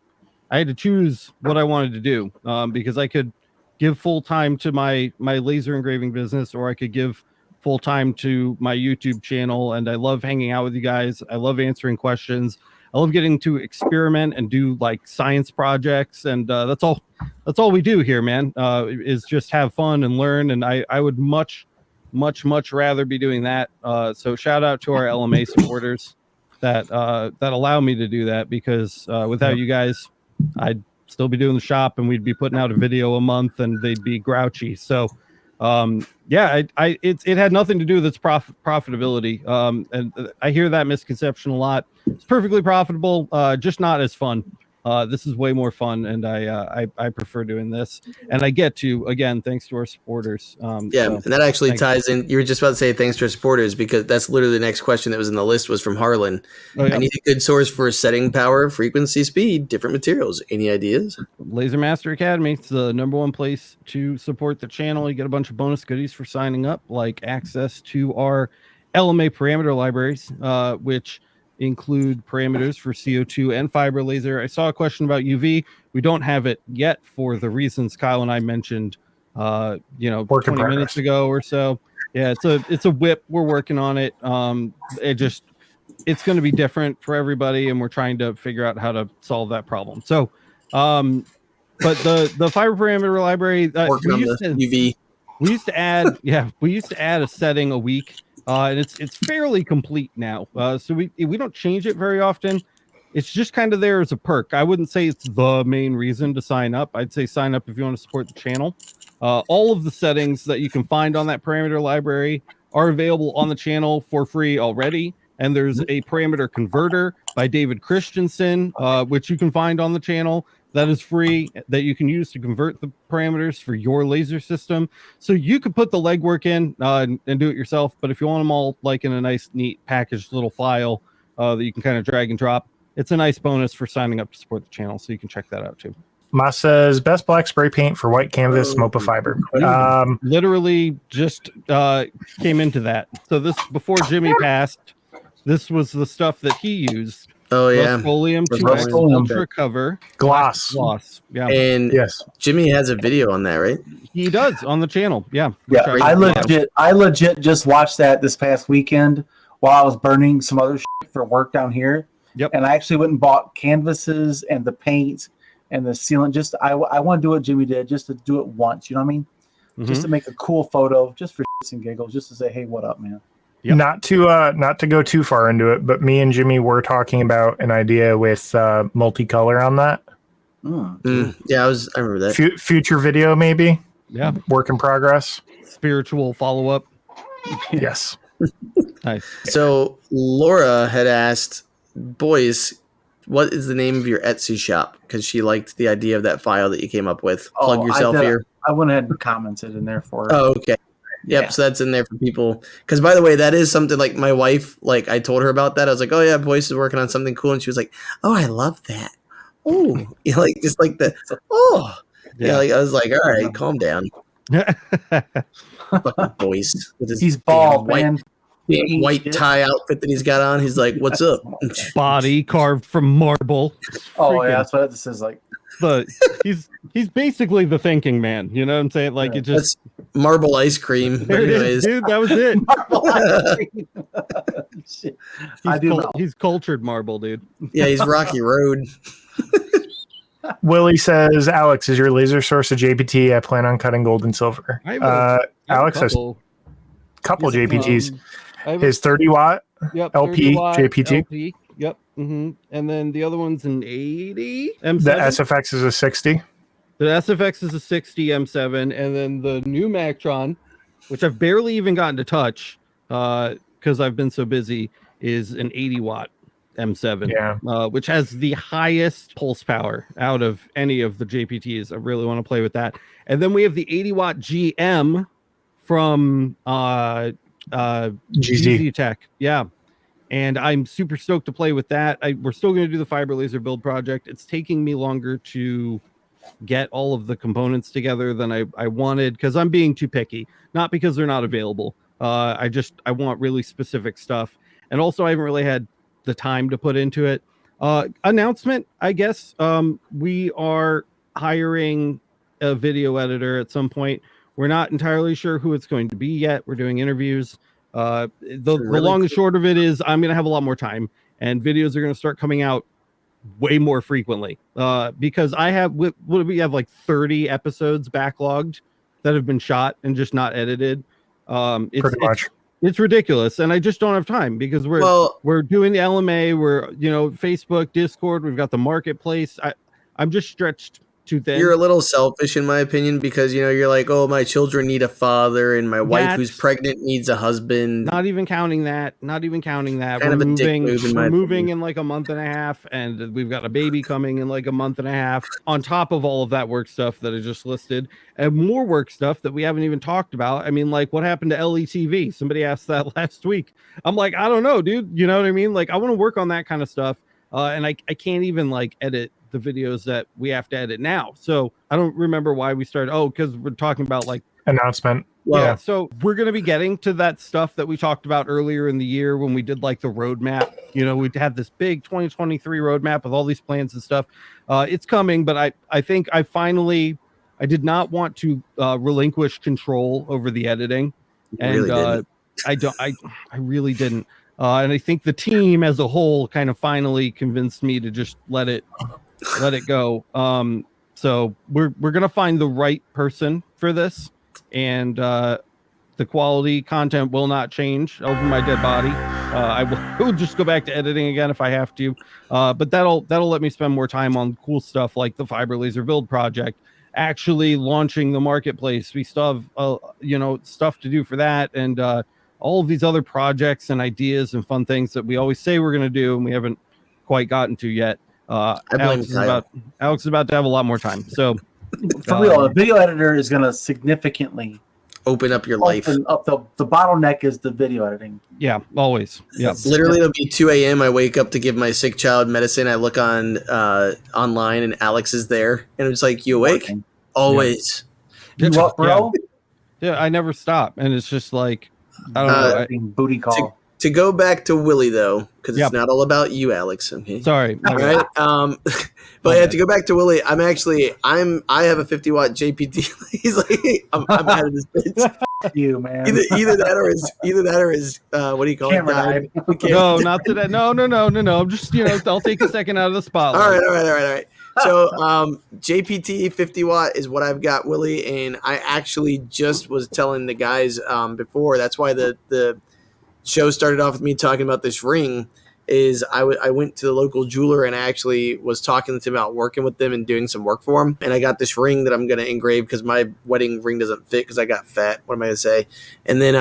choose what I wanted to do because I could give full time to my laser engraving business, or I could give full time to my YouTube channel. And I love hanging out with you guys. I love answering questions. I love getting to experiment and do like science projects. And that's all we do here, man, is just have fun and learn. And I would much rather be doing that. So shout out to our LMA supporters that allow me to do that, because without you guys, I'd still be doing the shop and we'd be putting out a video a month and they'd be grouchy. So it had nothing to do with its profitability. And I hear that misconception a lot. It's perfectly profitable, just not as fun. This is way more fun, and I prefer doing this. And I get to, again, thanks to our supporters. And that actually ties in. You were just about to say thanks to our supporters, because that's literally the next question that was in the list was from Harlan. Oh, yeah. I need a good source for setting power, frequency, speed, different materials. Any ideas? Laser Master Academy. It's the #1 place to support the channel. You get a bunch of bonus goodies for signing up, like access to our LMA parameter libraries, which include parameters for CO2 and fiber laser. I saw a question about UV. We don't have it yet for the reasons Kyle and I mentioned 20 minutes ago or so. Yeah, it's a whip. We're working on it. It's going to be different for everybody, and we're trying to figure out how to solve that problem. So but the fiber parameter library, we used to add a setting a week. And it's fairly complete now. So we don't change it very often. It's just kind of there as a perk. I wouldn't say it's the main reason to sign up. I'd say sign up if you want to support the channel. All of the settings that you can find on that parameter library are available on the channel for free already. And there's a parameter converter by David Christensen, which you can find on the channel. That is free, that you can use to convert the parameters for your laser system. So you could put the legwork in and do it yourself. But if you want them all like in a nice, neat packaged little file that you can kind of drag and drop, it's a nice bonus for signing up to support the channel. So you can check that out too. Mas says best black spray paint for white canvas, MOPA fiber. Literally just came into that. So this, before Jimmy passed, this was the stuff that he used. Oh yeah, Rust-Oleum 2X Ultra Cover gloss. Yeah, and yes, Jimmy has a video on that, right? He does on the channel. Yeah, I legit just watched that this past weekend while I was burning some other shit for work down here. Yep. And I actually went and bought canvases and the paint and the sealant. Just I want to do what Jimmy did, just to do it once. You know what I mean? Mm-hmm. Just to make a cool photo, just for shits and giggles, just to say, hey, what up, man? Yep. Not to go too far into it, but me and Jimmy were talking about an idea with multicolor on that. Yeah, I remember that. Future video, maybe. Yeah. Work in progress. Spiritual follow-up. Yes. Nice. So Laura had asked, boys, what is the name of your Etsy shop? Because she liked the idea of that file that you came up with. Plug yourself here. I went ahead and commented in there for her. Oh, okay. Yep, yeah. So that's in there for people. Because, by the way, that is something like my wife, like I told her about that. I was like, oh, yeah, Boyce is working on something cool. And she was like, oh, I love that. Oh, like just like the, oh. Yeah, like I was like, all right, calm down. Fucking Boyce. He's bald, man. White tie outfit that he's got on. He's like, what's up? Body carved from marble. Oh, yeah, that's what this is like. But he's basically the thinking man. You know what I'm saying? Like, it just that's marble ice cream. There it is, dude. That was it. He's cultured marble, dude. Yeah, he's Rocky Road. Willie says, Alex, is your laser source a JPT? I plan on cutting gold and silver. Alex has a couple JPTs. His 30 watt LP 30 watt JPT. LP. Yep. Mm-hmm. And then the other one's an 80 M7. The SFX is a 60. The SFX is a 60 M7. And then the new Mactron, which I've barely even gotten to touch because I've been so busy, is an 80 watt. M7, which has the highest pulse power out of any of the JPTs. I really want to play with that. And then we have the 80 watt GM from GZ Tech. Yeah. And I'm super stoked to play with that. We're still going to do the fiber laser build project. It's taking me longer to get all of the components together than I wanted, because I'm being too picky, not because they're not available. I want really specific stuff. And also I haven't really had the time to put into it. Announcement, I guess. We are hiring a video editor at some point. We're not entirely sure who it's going to be yet. We're doing interviews. The long and short of it is I'm going to have a lot more time, and videos are going to start coming out way more frequently, because we have like 30 episodes backlogged that have been shot and just not edited. Pretty much. It's ridiculous, and I just don't have time, because we're doing the LMA, we're Facebook, Discord, we've got the marketplace. I'm just stretched too thin. You're a little selfish, in my opinion, because you're like, oh, my children need a father, and my wife who's pregnant needs a husband. Not even counting that. Kind we're moving in like a month and a half, and we've got a baby coming in like a month and a half. On top of all of that work stuff that I just listed, and more work stuff that we haven't even talked about. I mean, like, what happened to LETV? Somebody asked that last week. I'm like, I don't know, dude. You know what I mean? Like, I want to work on that kind of stuff, and I can't even like edit the videos that we have to edit now. So I don't remember why we started. Oh, because we're talking about like announcement. Yeah. So we're going to be getting to that stuff that we talked about earlier in the year when we did like the roadmap. We had this big 2023 roadmap with all these plans and stuff. It's coming, but I think I did not want to relinquish control over the editing. And I really didn't. And I think the team as a whole kind of finally convinced me to just let it go. So we're gonna find the right person for this, and the quality content will not change over my dead body. I will just go back to editing again if I have to, but that'll let me spend more time on cool stuff like the fiber laser build project, actually launching the marketplace. We still have stuff to do for that, and all of these other projects and ideas and fun things that we always say we're going to do and we haven't quite gotten to yet. Alex is about to have a lot more time. So for real, the video editor is going to significantly open up your life. The bottleneck is the video editing. Yeah, always. Yeah, literally, it'll be 2 a.m. I wake up to give my sick child medicine. I look on online, and Alex is there, and it's like, "You awake?" Working. Always. Yeah. You up, bro? Yeah, I never stop, and it's just like, I don't know. Booty call. To go back to Willie though, because it's not all about you, Alex. Okay. Sorry. All right. But yeah, to go back to Willie, I have a 50 watt JPT. He's like, I'm out of this bitch. You, man. Either that or his what do you call it? No, not today. No. I'm just I'll take a second out of the spotlight. All right. So JPT 50 watt is what I've got, Willie, and I actually just was telling the guys before. That's why the show started off with me talking about this ring. Is I went to the local jeweler and I actually was talking to him about working with them and doing some work for him. And I got this ring that I'm going to engrave because my wedding ring doesn't fit because I got fat. What am I going to say? And then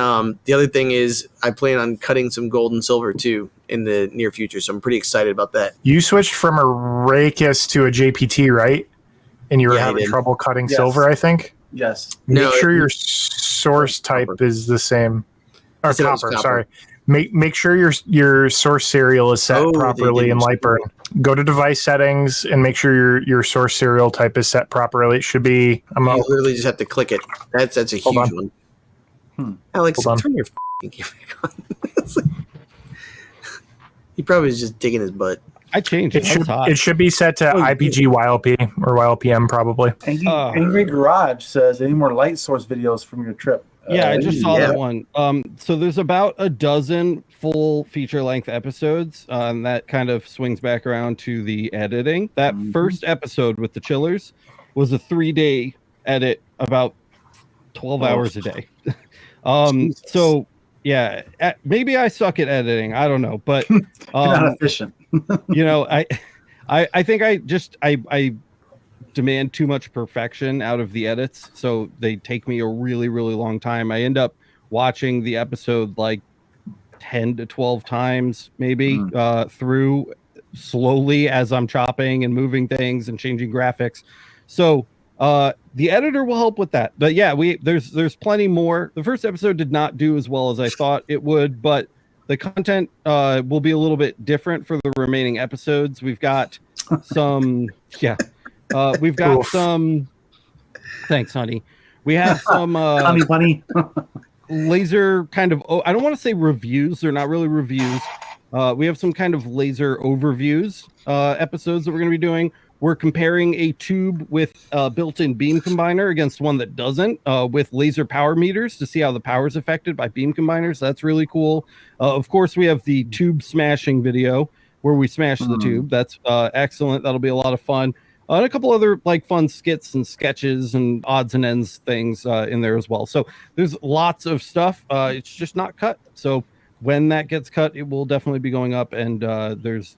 the other thing is I plan on cutting some gold and silver too in the near future. So I'm pretty excited about that. You switched from a Rakis to a JPT, right? And you were having trouble cutting silver, I think? Yes. Make sure your source type is the same. Or copper, sorry. Make sure your source serial is set properly in LightBurn. Go to device settings and make sure your source serial type is set properly. It should be. You literally just have to click it. That's a huge one. Alex, turn your camera on. He probably was just digging his butt. I changed it. It should be set to IPG YLP or YLPM probably. Angry Garage says, any more light source videos from your trip? Yeah, I just saw that one. So there's about a dozen full feature-length episodes, and that kind of swings back around to the editing. That first episode with the chillers was a 3-day edit, about 12 hours a day. So yeah, maybe I suck at editing. I don't know, but not efficient. I think I demand too much perfection out of the edits, so they take me a really, really long time. I end up watching the episode like 10 to 12 times maybe through slowly as I'm chopping and moving things and changing graphics. So the editor will help with that. But yeah, there's plenty more. The first episode did not do as well as I thought it would, but the content will be a little bit different for the remaining episodes. We've got some we've got some thanks, honey. We have some honey bunny. laser kind of, I don't want to say reviews, they're not really reviews. We have some kind of laser overviews episodes that we're going to be doing. We're comparing a tube with a built-in beam combiner against one that doesn't, with laser power meters to see how the power is affected by beam combiners. That's really cool. Of course, we have the tube smashing video where we smash the tube. That's excellent. That'll be a lot of fun. And a couple other like fun skits and sketches and odds and ends things in there as well. So there's lots of stuff. It's just not cut. So when that gets cut, it will definitely be going up. And there's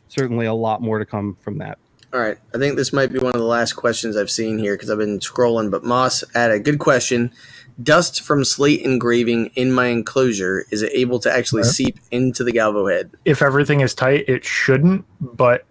certainly a lot more to come from that. All right. I think this might be one of the last questions I've seen here because I've been scrolling. But Moss had a good question. Dust from slate engraving in my enclosure, is it able to actually seep into the Galvo head? If everything is tight, it shouldn't, but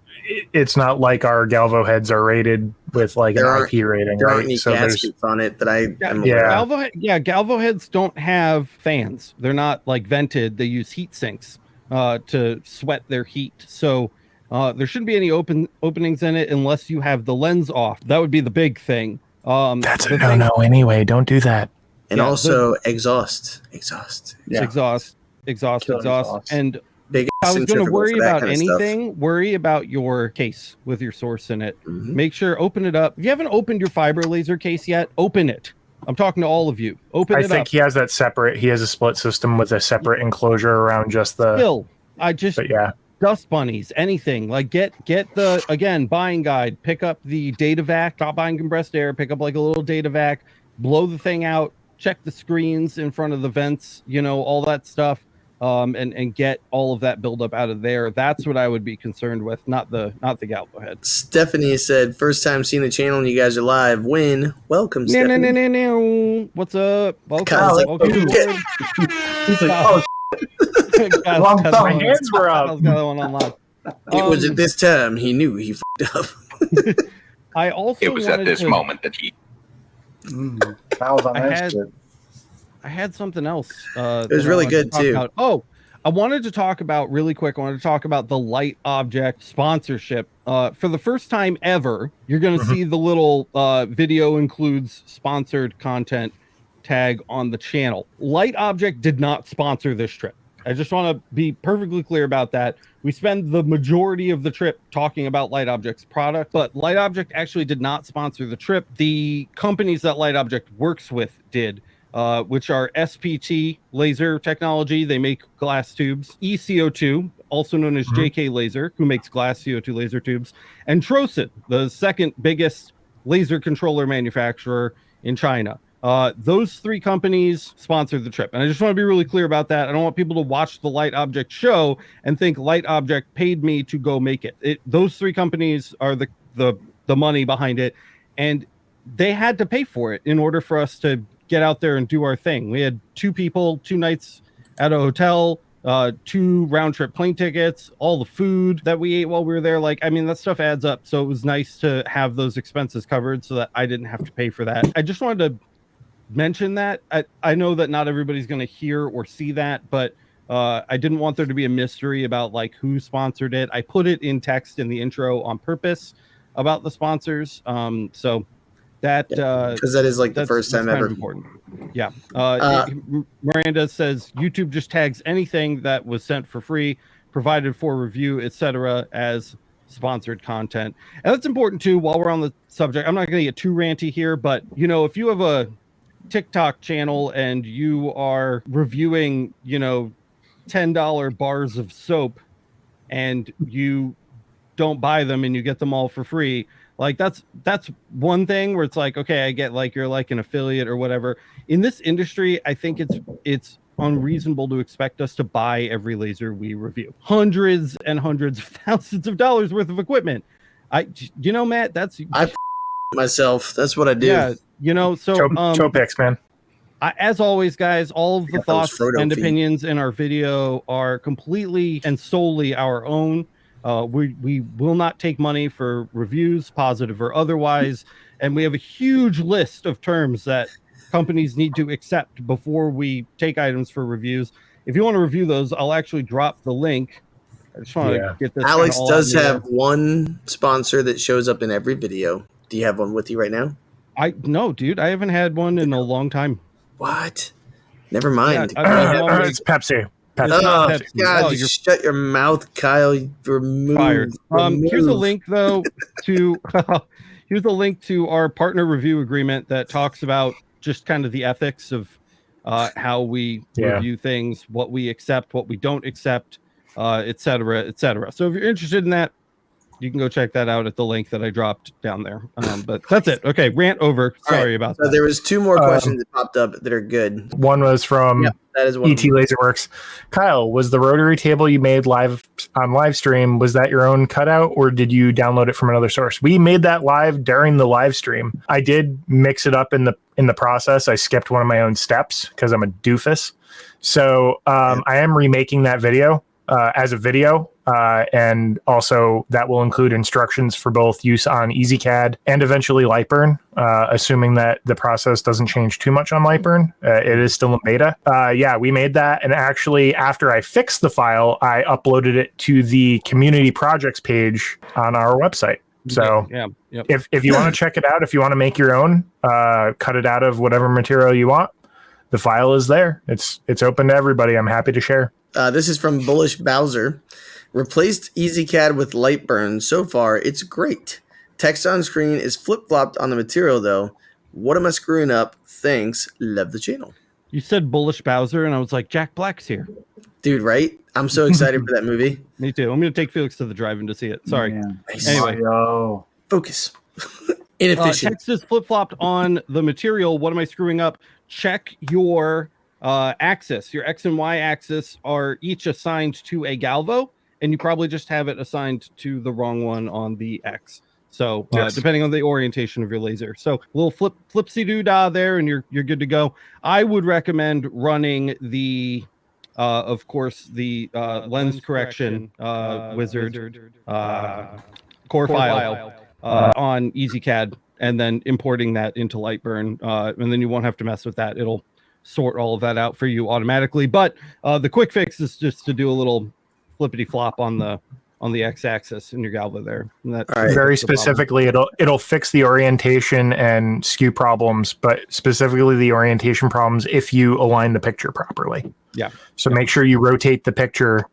it's not like our Galvo heads are rated with like an IP rating, there aren't right? any So gaskets on it that I am yeah. Galvo heads don't have fans. They're not like vented. They use heat sinks to sweat their heat. So there shouldn't be any openings in it unless you have the lens off. That would be the big thing. That's a no-no anyway. Don't do that. And also exhaust. Yeah. Exhaust. And big I was going to worry about anything. Stuff. Worry about your case with your source in it. Make sure, open it up. If you haven't opened your fiber laser case yet, open it. I'm talking to all of you. Open it up. I think he has that separate. He has a split system with a separate enclosure around just the. Still, yeah. Dust bunnies, anything like get the again buying guide. Pick up the data vac. Stop buying compressed air. Pick up like a little data vac. Blow the thing out. Check the screens in front of the vents. You know, all that stuff. And get all of that buildup out of there. That's what I would be concerned with, not the Galvo head. Stephanie said, first time seeing the channel and you guys are live. Win. Welcome, Stephanie. No. What's up? Welcome. Welcome. He's like, oh, my hands were up. It was at this time he knew he f***ed up. I also it was at this moment that he. That was on that shit. I had something else. It was really good too. I wanted to talk about really quick. I wanted to talk about the LightObject sponsorship. For the first time ever, you're going to see the little video includes sponsored content tag on the channel. LightObject did not sponsor this trip. I just want to be perfectly clear about that. We spend the majority of the trip talking about LightObject's product, but LightObject actually did not sponsor the trip. The companies that LightObject works with did. Which are SPT laser technology. They make glass tubes. ECO2, also known as JK Laser, who makes glass CO2 laser tubes. And Trosin, the second biggest laser controller manufacturer in China. Those three companies sponsored the trip. And I just want to be really clear about that. I don't want people to watch the LightObject show and think LightObject paid me to go make it. Those three companies are the money behind it. And they had to pay for it in order for us to get out there and do our thing. We had 2 people, 2 nights at a hotel, 2 round trip plane tickets, all the food that we ate while we were there. Like, I mean, that stuff adds up. So it was nice to have those expenses covered so that I didn't have to pay for that. I just wanted to mention that. I know that not everybody's going to hear or see that, but I didn't want there to be a mystery about like who sponsored it. I put it in text in the intro on purpose about the sponsors. So that because that is like the first time ever. Important. Yeah. Miranda says YouTube just tags anything that was sent for free, provided for review, etc., as sponsored content, and that's important too. While we're on the subject, I'm not going to get too ranty here, but you know, if you have a TikTok channel and you are reviewing, you know, $10 bars of soap, and you don't buy them and you get them all for free. Like that's one thing where it's like, okay, I get like you're like an affiliate or whatever. In this industry, I think it's unreasonable to expect us to buy every laser we review. Hundreds and hundreds of thousands of dollars worth of equipment. You know, Matt, I myself. That's what I do. Yeah, you know, so Toe picks, man. As always, guys, all of the got those thoughts Frodo and feet. opinions in our video are completely and solely our own. We will not take money for reviews, positive or otherwise, and we have a huge list of terms that companies need to accept before we take items for reviews. If you want to review those, I'll actually drop the link. I just want to get this. Alex all does out in the have one sponsor that shows up in every video. Do you have one with you right now? No, dude, I haven't had one in a long time. What? Never mind. Yeah, It's Pepsi. It's Oh, not Pepsi. God, You're shut your mouth, Kyle. Remove. fired. Here's a remove. link though to here's a link to our partner review agreement that talks about just kind of the ethics of how we review things, what we accept, what we don't accept, et cetera, et cetera. So if you're interested in that, you can go check that out at the link that I dropped down there. But that's it. Okay, rant over. Sorry about that. There was two more questions that popped up that are good. One was from that is one ET Laserworks. Kyle, was the rotary table you made live on live stream, was that your own cutout or did you download it from another source? We made that live during the live stream. I did mix it up in the process. I skipped one of my own steps because I'm a doofus. So I am remaking that video as a video. And also that will include instructions for both use on EasyCAD and eventually LightBurn, assuming that the process doesn't change too much on LightBurn. It is still in beta. We made that. And actually, after I fixed the file, I uploaded it to the community projects page on our website. So if you want to check it out, if you want to make your own, cut it out of whatever material you want, the file is there. It's open to everybody. I'm happy to share. This is from Bullish Bowser. Replaced EasyCAD with LightBurn. So far, it's great. Text on screen is flip-flopped on the material, though. What am I screwing up? Thanks. Love the channel. You said Bullish Bowser, and I was like, Jack Black's here. Dude, right? I'm so excited for that movie. Me too. I'm going to take Felix to the drive-in to see it. Sorry. Nice. Anyway. Focus. Inefficient. Text is flip-flopped on the material. What am I screwing up? Check your axis. Your X and Y axis are each assigned to a Galvo, and you probably just have it assigned to the wrong one on the X. So depending on the orientation of your laser. So a little flipsy-doo-dah there, and you're good to go. I would recommend running the, of course, the lens correction wizard core file on EasyCAD, and then importing that into LightBurn, and then you won't have to mess with that. It'll sort all of that out for you automatically. But the quick fix is just to do a little flippity flop on the x-axis in your Galvo there. And that very specifically, it'll fix the orientation and skew problems, but specifically the orientation problems if you align the picture properly. Yeah. So make sure you rotate the picture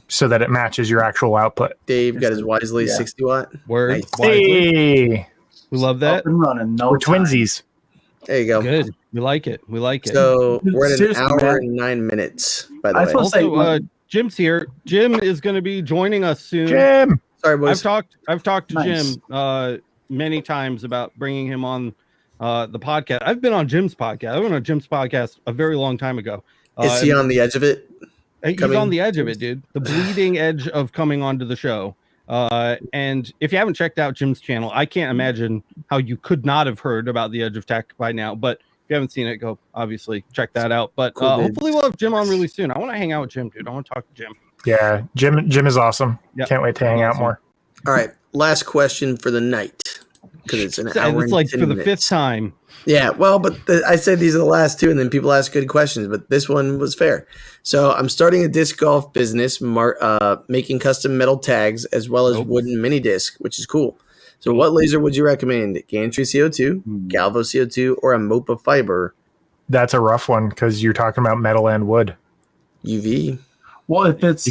so that it matches your actual output. Dave got his Wisely 60 watt. Word. Nice. Hey, we love that. Up and running. we're twinsies. There you go. Good. We like it. So we're at an hour man. and 9 minutes, by the I way. was supposed to Also, Jim's here. Jim is going to be joining us soon. Jim. Sorry, boys. I've talked to Nice. Jim many times about bringing him on the podcast. I've been on Jim's podcast. I went on Jim's podcast a very long time ago. Is he on the edge of it? He's on the edge of it, dude. The bleeding edge of coming onto the show. And if you haven't checked out Jim's channel, I can't imagine how you could not have heard about the Edge of Tech by now. But if you haven't seen it, go obviously check that out. But Cool, dude. hopefully we'll have Jim on really soon. I want to hang out with Jim, dude. I want to talk to Jim. Yeah, Jim is awesome. Yep. Can't wait to hang out more. All right. Last question for the night. Because it's an hour It's and like 10 for the minutes. fifth time. Yeah, well, but I said these are the last two, and then people ask good questions, but this one was fair. So I'm starting a disc golf business, making custom metal tags as well as wooden mini disc, which is cool. So what laser would you recommend? Gantry CO2, Galvo CO2, or a MOPA fiber? That's a rough one because you're talking about metal and wood. UV. Well, if it's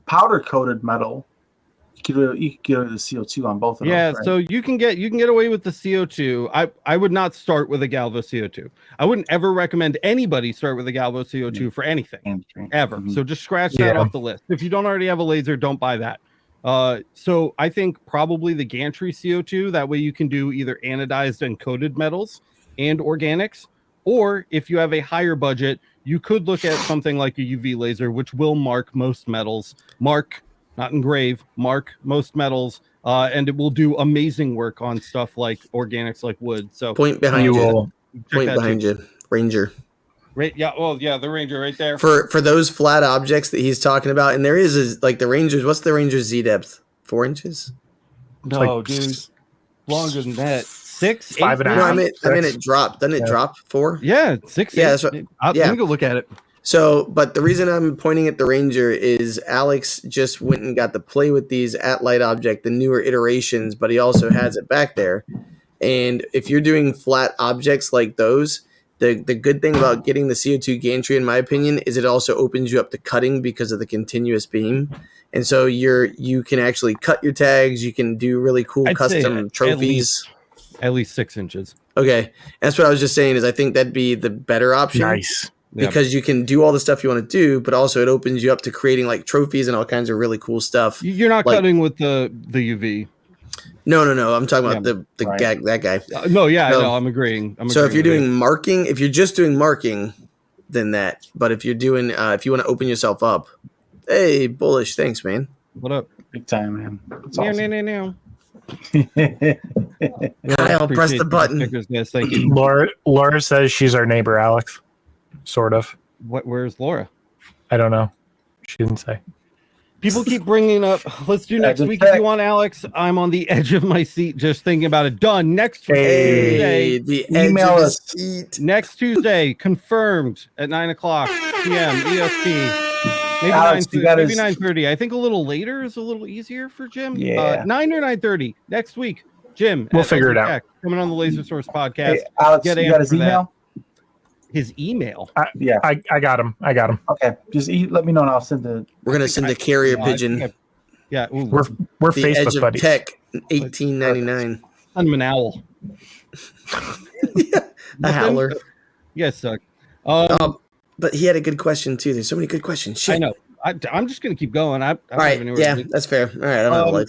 powder coated metal, you could go to the CO2 on both of them. Yeah, right? so you can get away with the CO2. I would not start with a Galvo CO2. I wouldn't ever recommend anybody start with a Galvo CO2 for anything ever. So just scratch that off the list. If you don't already have a laser, don't buy that. So I think probably the gantry CO2. That way you can do either anodized and coated metals and organics. Or if you have a higher budget, you could look at something like a UV laser, which will mark most metals. Not engrave, mark most metals, and it will do amazing work on stuff like organics, like wood. So Point behind you. point behind you, Ranger. Right? Yeah. Well, yeah, the Ranger right there. For those flat objects that he's talking about, and there is like the Ranger's. What's the Ranger's Z depth? 4 inches? No, dude, longer than that. 6, 5.5. No, I mean it dropped. Doesn't it drop 4? Yeah, 6. Yeah, 8. that's what- Let me go look at it. So, but the reason I'm pointing at the Ranger is Alex just went and got to play with these at LightObject, the newer iterations, but he also has it back there. And if you're doing flat objects like those, the good thing about getting the CO2 gantry, in my opinion, is it also opens you up to cutting because of the continuous beam. And so you can actually cut your tags. You can do really cool I'd say custom trophies. At least 6 inches. Okay. That's what I was just saying is I think that'd be the better option. Nice. Because you can do all the stuff you want to do, but also it opens you up to creating like trophies and all kinds of really cool stuff. You're not cutting with the UV. No. I'm talking about the right. gag, that guy. No, yeah, So- I know. I'm agreeing. So if you're doing marking, if you're just doing marking, then that. But if you're doing, if you want to open yourself up, hey, Bullish, thanks, man. What up? Big time, man. It's No. Kyle, press the button. Yes, thank you. Laura says she's our neighbor, Alex. Sort of. Where's Laura? I don't know. She didn't say. People keep bringing up. Let's do next good week check. if you want, Alex. I'm on the edge of my seat just thinking about it. Done next Hey, Tuesday. the edge Email of the us. seat. Next Tuesday, confirmed at 9:00 p.m. EST. Maybe Alex, you got maybe his- 9:30. I think a little later is a little easier for Jim. Yeah. 9 or 9:30 next week. Jim, We'll at figure it Ultratech, out. Coming on the Laser Source podcast. Hey, Alex, Get you got his for that. email? His email. Yeah. I got him. Okay. Just let me know and I'll send the. We're gonna send a carrier pigeon. Yeah. Ooh, We're The edge Facebook of buddies. tech, $18.99. I'm an owl. A howler. You guys suck. But he had a good question too. There's so many good questions. Shit. I know. I'm just gonna keep going. I All right. Yeah, that's fair. All right. I don't have a life.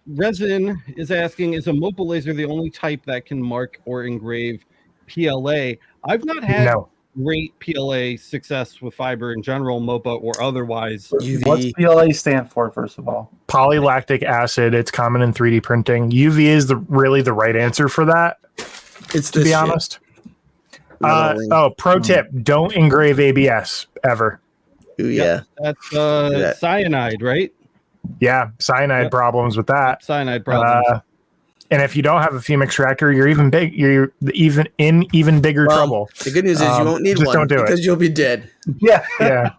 Resin is asking, is a mobile laser the only type that can mark or engrave PLA? I've not had No. great PLA success with fiber in general, MOPA or otherwise. What's UV. PLA stand for, first of all? Polylactic acid. It's common in 3D printing. UV is really the right answer for that, It's to this be shit. honest. Metal Pro tip: don't engrave ABS ever. Ooh, yeah. That's that. cyanide, right? Yeah, cyanide Yep. problems with that. Cyanide problems. And if you don't have a fume extractor, you're even bigger Well, trouble. The good news is you won't need just one don't do it. because you'll be dead. Yeah. Yeah,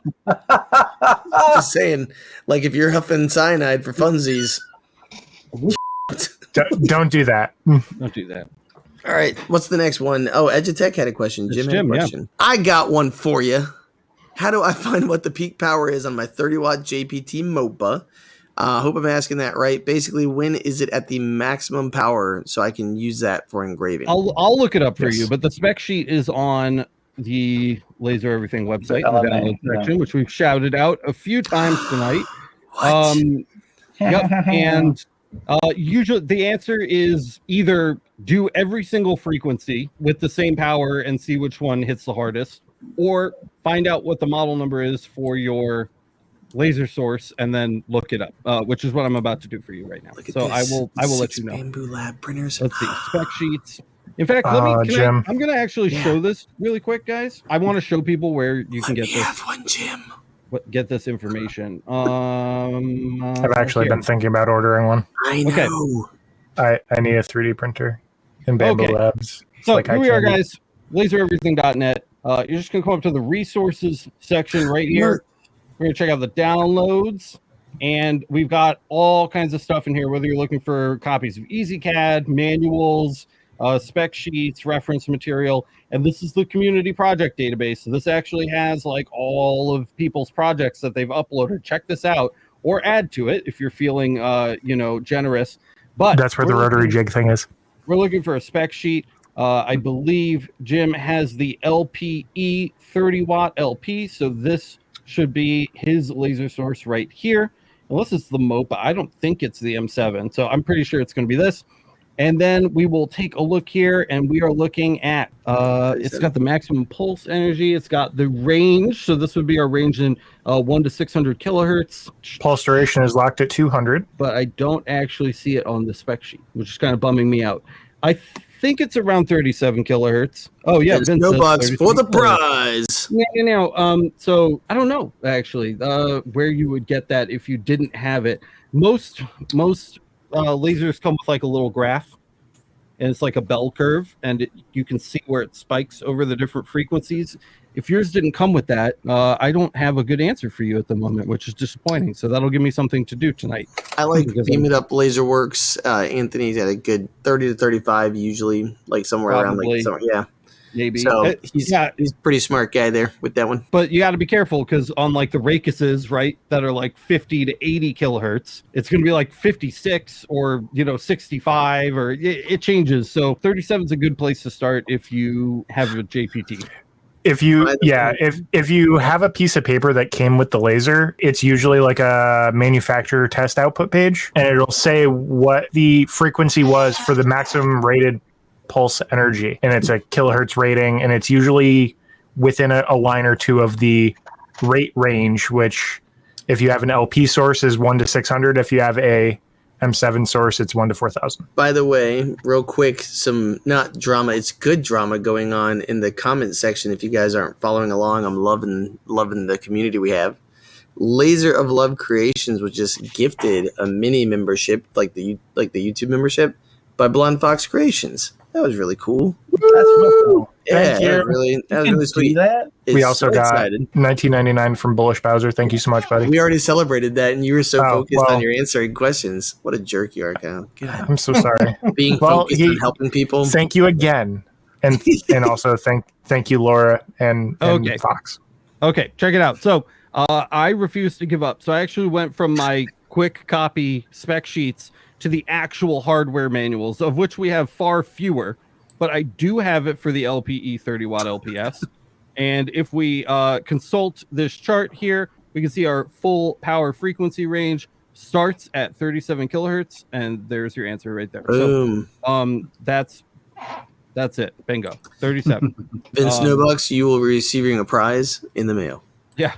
Just saying. Like if you're huffing cyanide for funsies. don't do that. Don't do that. All right. What's the next one? Oh, Edutech had a question. It's Jim had a Jim, yeah. question. I got one for you. How do I find what the peak power is on my 30-watt JPT MOPA? I hope I'm asking that right. Basically, when is it at the maximum power so I can use that for engraving? I'll look it up for Yes. you, but the spec sheet is on the Laser Everything website, The the LMA, download yeah. section, which we've shouted out a few times tonight. What? Yep, and usually the answer is either do every single frequency with the same power and see which one hits the hardest, or find out what the model number is for your laser source and then look it up, which is what I'm about to do for you right now. Look at So this. I will let 6 you know. Bamboo Lab printers. Let's see spec sheets. In fact, Jim. I'm going to actually Yeah. show this really quick, guys. I want to show people where you can Let get me this. have one, Jim. Get this information. I've actually here. been thinking about ordering one. I Okay. know. I need a 3D printer in Bamboo Okay. Labs. It's So like here eye we are, candy. guys. LaserEverything.net. You're just going to come up to the resources section right here. We're going to check out the downloads. And we've got all kinds of stuff in here, whether you're looking for copies of EasyCAD, manuals, spec sheets, reference material. And this is the community project database. So this actually has like all of people's projects that they've uploaded. Check this out or add to it if you're feeling, generous. But That's where the we're rotary looking- jig thing is. We're looking for a spec sheet. I believe Jim has the LPE 30-watt LP, so this should be his laser source right here. Unless it's the MOPA, I don't think it's the M7, so I'm pretty sure it's going to be this. And then we will take a look here, and we are looking at, it's got the maximum pulse energy, it's got the range, so this would be our range in 1 to 600 kilohertz, Pulse duration is locked at 200. but I don't actually see it on the spec sheet, which is kind of bumming me out. I think it's around 37 kilohertz. Oh yeah, Vince no says bucks for the 37 prize. So I don't know actually where you would get that if you didn't have it. Most lasers come with like a little graph, and it's like a bell curve, and you can see where it spikes over the different frequencies. If yours didn't come with that, I don't have a good answer for you at the moment, which is disappointing. So that'll give me something to do tonight. I like Beam It Up Laser Works. Anthony's at a good 30 to 35 usually, like somewhere around like maybe. So he's a pretty smart guy there with that one. But you got to be careful because on like the Rakuses, right, that are like 50 to 80 kilohertz, it's going to be like 56 or 65 or it changes. So 37 is a good place to start if you have a JPT. If you have a piece of paper that came with the laser, it's usually like a manufacturer test output page, and it'll say what the frequency was for the maximum rated pulse energy, and it's a kilohertz rating, and it's usually within a line or two of the rate range, which if you have an LP source is 1 to 600. If you have a M7 source, it's 1 to 4,000. By the way, real quick, some not drama, it's good drama going on in the comment section. If you guys aren't following along, I'm loving the community we have. Laser of Love Creations was just gifted a mini membership, like the YouTube membership, by Blonde Fox Creations. That was really cool. That's real cool. Yeah, Thank you. that was really sweet. We also got $19.99 from Bullish Bowser. Thank you so much, buddy. We already celebrated that, and you were so focused on your answering questions. What a jerk you are, Kyle. God. I'm so sorry. Being focused on helping people. Thank you again, and also thank you, Laura and Fox. Okay, check it out. So I refuse to give up. So I actually went from my quick copy spec sheets to the actual hardware manuals, of which we have far fewer, but I do have it for the LPE 30 watt LPS. And if we consult this chart here, we can see our full power frequency range starts at 37 kilohertz, and there's your answer right there. Boom. So that's it. Bingo. 37. Vince Snowbucks, you will be receiving a prize in the mail. Yeah.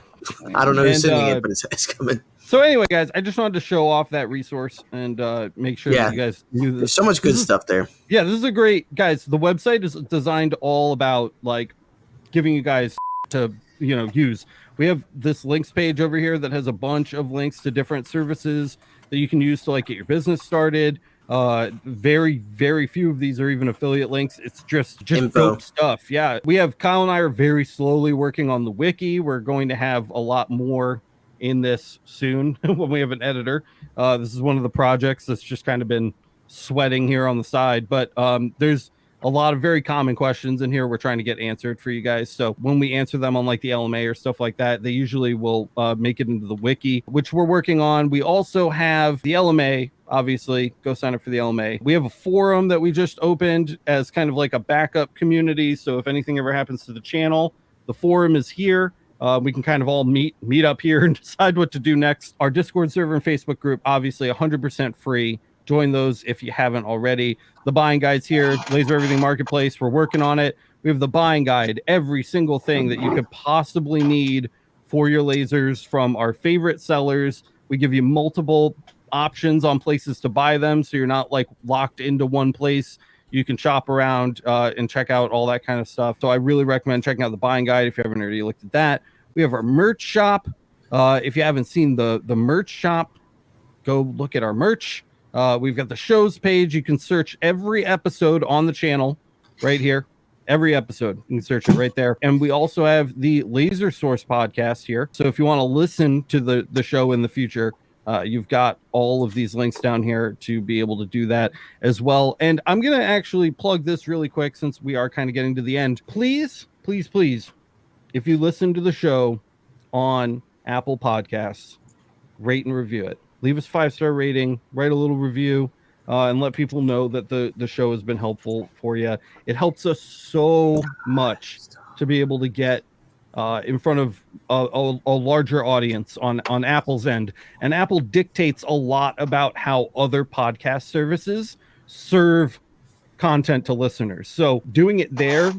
I don't know who's sending it, but it's coming. So anyway, guys, I just wanted to show off that resource and make sure that you guys knew this. There's so much good stuff there. Yeah, this is a great, guys. The website is designed all about like giving you guys to use. We have this links page over here that has a bunch of links to different services that you can use to like get your business started. Very, very few of these are even affiliate links. It's just dope stuff. Yeah, we have Kyle and I are very slowly working on the wiki. We're going to have a lot more in this soon when we have an editor. This is one of the projects that's just kind of been sweating here on the side, but there's a lot of very common questions in here we're trying to get answered for you guys. So when we answer them on like the LMA or stuff like that, they usually will make it into the wiki, which we're working on. We also have the LMA. Obviously, go sign up for the LMA. We have a forum that we just opened as kind of like a backup community. So if anything ever happens to the channel, the forum is here. We can kind of all meet up here and decide what to do next. Our Discord server and Facebook group, obviously 100% free. Join those if you haven't already. The buying guide's here, Laser Everything Marketplace. We're working on it. We have the buying guide, every single thing that you could possibly need for your lasers from our favorite sellers. We give you multiple options on places to buy them, so you're not like locked into one place. You can shop around and check out all that kind of stuff. So I really recommend checking out the buying guide if you haven't already looked at that. We have our merch shop. If you haven't seen the merch shop, go look at our merch. We've got the shows page. You can search every episode on the channel right here. Every episode, you can search it right there. And we also have the Laser Source podcast here. So if you want to listen to the show in the future, you've got all of these links down here to be able to do that as well. And I'm going to actually plug this really quick since we are kind of getting to the end. Please, please, please, if you listen to the show on Apple Podcasts, rate and review it. Leave us 5-star rating, write a little review, and let people know that the show has been helpful for you. It helps us so much to be able to get in front of a larger audience on Apple's end. And Apple dictates a lot about how other podcast services serve content to listeners. So doing it there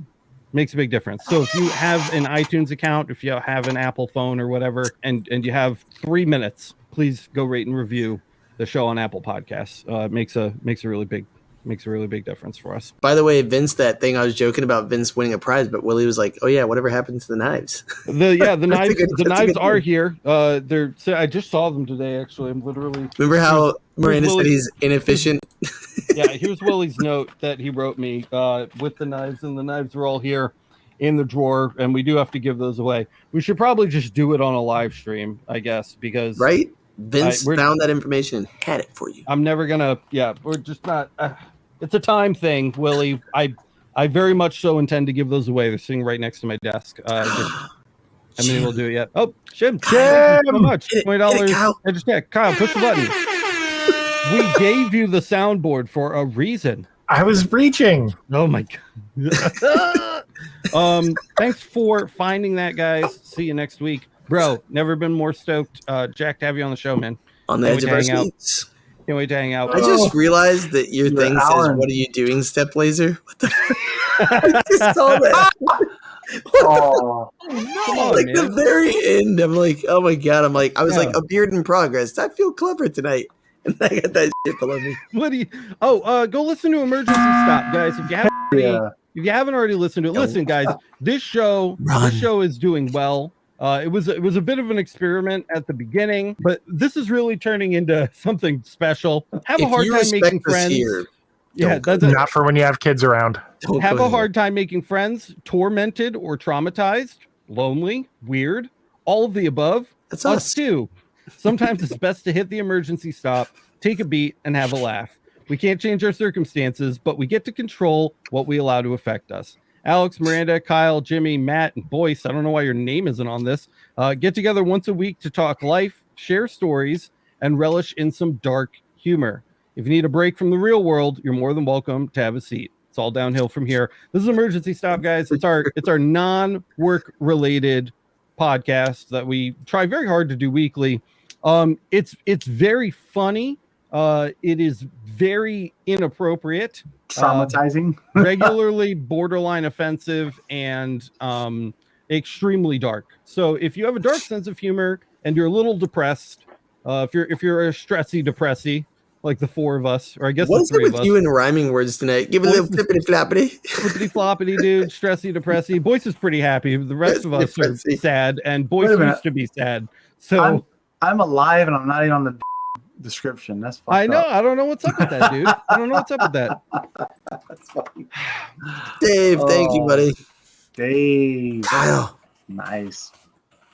makes a big difference. So if you have an iTunes account, if you have an Apple phone or whatever, and you have 3 minutes, please go rate and review the show on Apple Podcasts. It makes a really big makes a really big difference for us. By the way, Vince, that thing I was joking about Vince winning a prize, but Willie was like, "Oh yeah, whatever happened to the knives?" The knives, that's a knives good are thing. here. I just saw them today. Actually, I'm literally. Remember how Miranda said Willie- he's inefficient? Yeah, here's Willie's note that he wrote me with the knives, and the knives are all here in the drawer, and we do have to give those away. We should probably just do it on a live stream, I guess, because Right? Vince we're- found that information and had it for you. I'm never gonna. Yeah, we're just not. It's a time thing, Willie. I very much so intend to give those away. They're sitting right next to my desk. I haven't been able to do it yet. Oh, Jim! Thank you so much. $20. I just Kyle, push the button. We gave you the soundboard for a reason. I was reaching. Oh my god. Thanks for finding that, guys. See you next week. Bro, never been more stoked. Jack, to have you on the show, man. On the Can't edge wait of our to hang out. seats. Can't wait to hang out. I just realized that your You're thing says, Alan. "What are you doing, Step Laser?" What the? I just saw that. Oh, Come on, Like man. the very end, I'm like, "Oh my god!" I'm like, I was Yeah. like, "A beard in progress." I feel clever tonight, and I got that shit below me. What do you? Oh, go listen to Emergency Stop, guys. If you haven't already listened to it, listen, guys. This show is doing well. It was a bit of an experiment at the beginning, but this is really turning into something special. Have a If hard you time respect making us friends. here, Yeah, don't go that's it. Not for when you have kids around. Don't Have go a there. hard time making friends, tormented or traumatized, lonely, weird, all of the above. That's Us us. too. Sometimes it's best to hit the emergency stop, take a beat, and have a laugh. We can't change our circumstances, but we get to control what we allow to affect us. Alex, Miranda, Kyle, Jimmy, Matt, and Boyce, I don't know why your name isn't on this, get together once a week to talk life, share stories, and relish in some dark humor. If you need a break from the real world, you're more than welcome to have a seat. It's all downhill from here. This is Emergency Stop, guys. It's our non-work related podcast that we try very hard to do weekly. It's very funny. It is very inappropriate, traumatizing. regularly borderline offensive, and extremely dark. So if you have a dark sense of humor and you're a little depressed, if you're a stressy depressy like the four of us, or I guess What the is it three of with us, you and rhyming words tonight? Give a little flippity flappity. flippity floppity, dude, stressy depressy. Boyce is pretty happy. The rest of us are Depressy. sad, and Boyce Wait a minute. used to be sad. So I'm alive and I'm not even on the description. That's fucked I know. up. I don't know what's up with that, dude. I don't know what's up with that. That's funny. Dave, thank you, Oh. buddy. Dave. Kyle. Nice.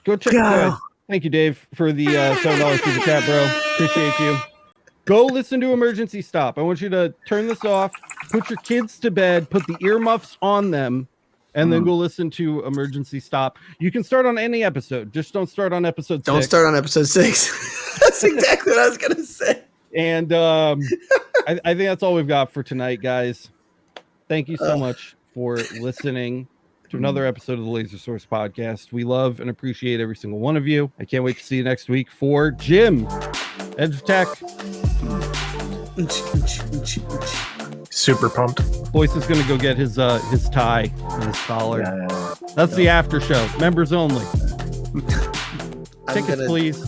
Go check. Kyle. Thank you, Dave, for the $7 super chat, bro. Appreciate you. Go listen to Emergency Stop. I want you to turn this off, put your kids to bed, put the earmuffs on them, and then go listen to Emergency Stop. You can start on any episode. Just don't start on episode 6. Don't start on episode 6. That's exactly what I was gonna say. And I think that's all we've got for tonight, guys. Thank you so much for listening to another episode of the Laser Source Podcast. We love and appreciate every single one of you. I can't wait to see you next week for Jim, Edge of Tech. Super pumped. Boyce is going to go get his tie and his collar. Yeah. That's the after show. Members only. I'm Tickets, gonna- please.